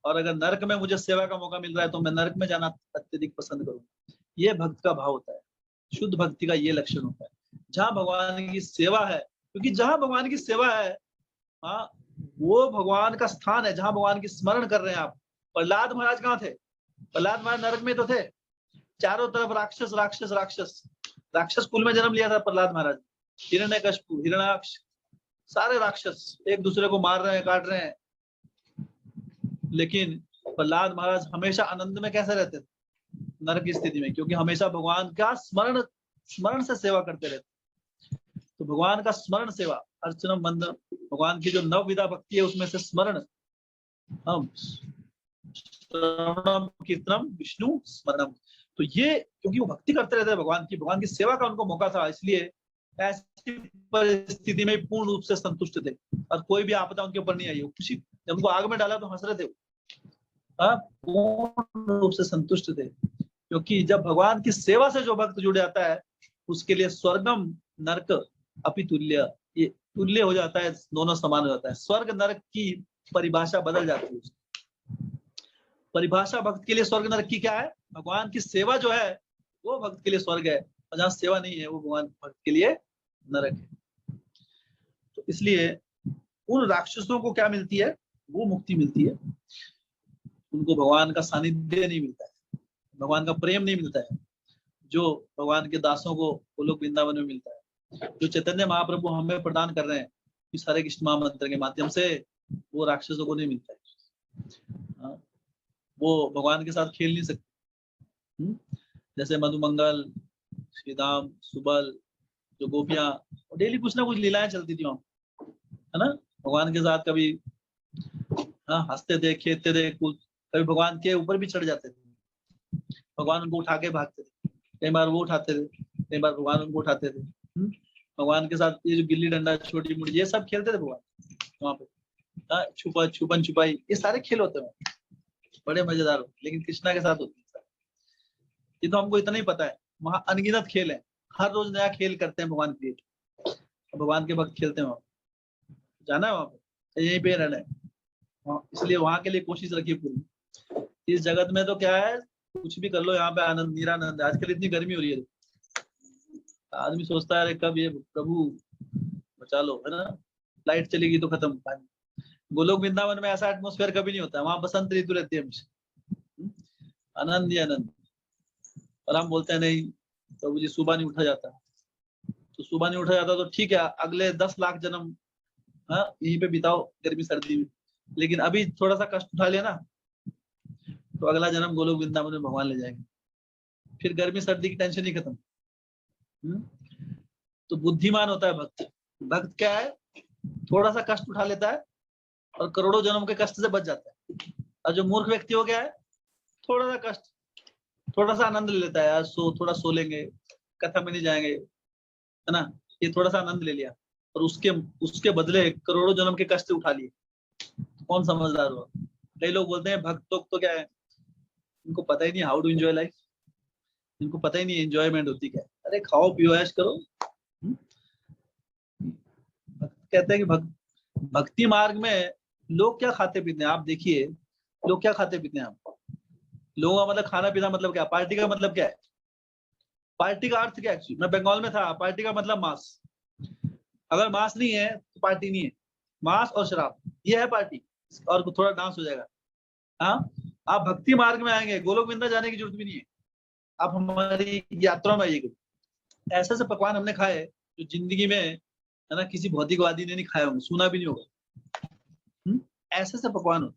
और अगर नरक में मुझे सेवा का मौका मिल रहा है तो मैं नरक में जाना अत्यधिक पसंद करूंगा। ये भक्त का भाव होता है, शुद्ध भक्ति का ये लक्षण होता है। जहां भगवान की सेवा है, क्योंकि जहां भगवान की सेवा है वो भगवान का स्थान है, जहां भगवान की स्मरण कर रहे हैं आप। प्रहलाद महाराज कहाँ थे? प्रहलाद महाराज नरक में तो थे, चारों तरफ राक्षस राक्षस राक्षस, राक्षस कुल में जन्म लिया था प्रहलाद महाराज। हिरण्यकशिपु, हिरण्याक्ष, सारे राक्षस एक दूसरे को मार रहे हैं, काट रहे हैं, लेकिन प्रहलाद महाराज हमेशा आनंद में कैसे रहते थे? नरक की स्थिति में, क्योंकि हमेशा भगवान का स्मरण से सेवा करते रहते। तो भगवान का स्मरण सेवा, अर्चनम वंदनम, भगवान की जो नवविधा भक्ति है उसमें से स्मरण, श्रवणम कीर्तनम विष्णु स्मरणम। तो ये क्योंकि वो भक्ति करते रहते हैं भगवान की सेवा का उनको मौका था, इसलिए ऐसी परिस्थिति में पूर्ण रूप से संतुष्ट थे, और कोई भी आपदा उनके ऊपर नहीं आई। खुशी, जब उनको आग में डाला तो हंस रहे थे, पूर्ण रूप से संतुष्ट थे, क्योंकि जब भगवान की सेवा से जो भक्त जुड़ जाता है उसके लिए स्वर्गम नरक अपि तुल्य, ये तुल्य हो जाता है, दोनों समान हो जाता है। स्वर्ग नरक की परिभाषा बदल जाती है। परिभाषा भक्त के लिए स्वर्ग नरक की क्या है? भगवान की सेवा जो है वो भक्त के लिए स्वर्ग है, और जहाँ सेवा नहीं है वो भगवान भक्त के लिए नरक है। तो इसलिए उन राक्षसों को क्या मिलती है? वो मुक्ति मिलती है, उनको भगवान का सानिध्य नहीं मिलता है, भगवान का प्रेम नहीं मिलता है, जो भगवान के दासों को गोलोक वृंदावन में मिलता है, जो चैतन्य महाप्रभु हमें प्रदान कर रहे हैं इस हरे कृष्ण महामंत्र के माध्यम से, वो राक्षसों को नहीं मिलता है। वो भगवान के साथ खेल नहीं सकते। जैसे मधुमंगल, श्रीदाम, सुबल, जो गोपियां डेली कुछ ना कुछ लीलाएं चलती थी वहां, है ना, भगवान के साथ कभी हंसते थे, खेलते थे, कभी भगवान के ऊपर भी चढ़ जाते थे, भगवान उनको उठा के भागते थे, कई बार वो उठाते थे, कई बार भगवान उनको उठाते थे। भगवान के साथ ये जो गिल्ली डंडा, छोटी मुड़ी, ये सब खेलते थे भगवान वहां पे। छुपन छुपाई, ये सारे खेल होते हैं, बड़े मजेदार होते, लेकिन कृष्णा के साथ होते हैं। ये तो हमको इतना ही पता है, वहां अनगिनत खेल है, हर रोज नया खेल करते हैं भगवान के लिए, भगवान के भक्त खेलते हैं वहां, जाना है वहां पे, यहीं पे रहना है, इसलिए वहां के लिए कोशिश रखिए पूरी। इस जगत में तो क्या है, कुछ भी कर लो, यहाँ पे आनंद निरानंद। आजकल इतनी गर्मी हो रही है, आदमी सोचता है कब ये प्रभु बचा लो, है ना, लाइट चलेगी तो खत्म पानी। गोलोक वृंदावन में ऐसा एटमॉस्फेयर कभी नहीं होता, वहां बसंत ऋतु रहती है हमेशा, आनंद ही आनंद। और हम बोलते हैं नहीं प्रभु जी सुबह नहीं उठा जाता, तो सुबह नहीं उठा जाता तो ठीक है, अगले 10 लाख जन्म यहीं पे बिताओ गर्मी सर्दी में, लेकिन अभी थोड़ा सा कष्ट उठा लिया ना तो अगला जन्म गोलोक वृंदावन में भगवान ले जाएंगे, फिर गर्मी सर्दी की टेंशन ही खत्म। तो बुद्धिमान होता है भक्त। भक्त क्या है, थोड़ा सा कष्ट उठा लेता है और करोड़ों जन्म के कष्ट से बच जाता है। और जो मूर्ख व्यक्ति हो गया है, थोड़ा सा कष्ट, थोड़ा सा आनंद ले लेता है, यार थोड़ा सो लेंगे, कथा में नहीं जाएंगे, है ना, ये थोड़ा सा आनंद ले लिया और उसके बदले करोड़ों जन्म के कष्ट उठा लिए। तो कौन समझदार हुआ? कई लोग बोलते हैं भक्त लोग तो क्या है, इनको पता ही नहीं हाउ टू एंजॉय लाइफ, इनको पता ही नहीं एंजॉयमेंट होती क्या है। अरे खाओ पियो ऐश करो। कहते हैं कि भक्ति मार्ग में लोग क्या खाते पीते हैं, आप देखिए लोग क्या खाते पीते हैं। आप लोगों का मतलब खाना पीना मतलब क्या, पार्टी का मतलब क्या है, पार्टी का अर्थ क्या है? एक्चुअली मैं बंगाल में था, पार्टी का मतलब मांस, अगर मांस नहीं है तो पार्टी नहीं है, मांस और शराब ये है पार्टी, और थोड़ा डांस हो जाएगा। हाँ, आप भक्ति मार्ग में आएंगे, गोलोक वृंदा जाने की जरूरत भी नहीं है, आप हमारी यात्रा में आइएगा। ऐसे से पकवान हमने खाए जो जिंदगी में, है ना, किसी भौतिकवादी ने नहीं खाया होंगे, सुना भी नहीं होगा। ऐसे से पकवान होते,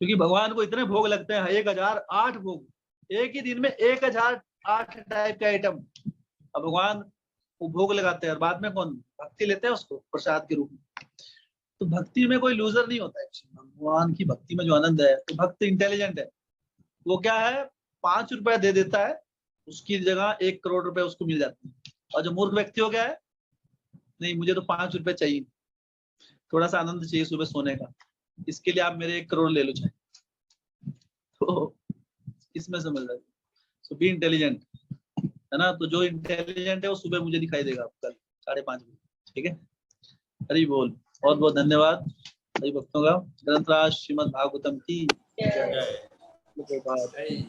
क्योंकि भगवान को इतने भोग लगते हैं, 1008 भोग, एक ही दिन में 1008 टाइप के आइटम। अब भगवान वो भोग लगाते हैं और बाद में कौन भक्ति लेते हैं उसको प्रसाद के रूप में। तो भक्ति में कोई लूजर नहीं होता है, भगवान की भक्ति में जो आनंद है। तो भक्त इंटेलिजेंट है, वो क्या है, 5 रुपए दे देता है, उसकी जगह 1 करोड़ रुपए उसको मिल जाते हैं। और जो मूर्ख व्यक्ति हो गया है, नहीं मुझे तो 5 रुपए चाहिए, थोड़ा सा आनंद चाहिए सुबह सोने का, इसके लिए आप मेरे 1 करोड़ ले लो चाहे, तो इसमें समझ रहे, सो बी इंटेलिजेंट, है ना। तो जो इंटेलिजेंट है वो सुबह मुझे दिखाई देगा कल 5:30 बजे, ठीक है। हरि बोल, बहुत बहुत धन्यवाद सभी भक्तों का। ग्रंथराज श्रीमद् भागवतम की जय। जय।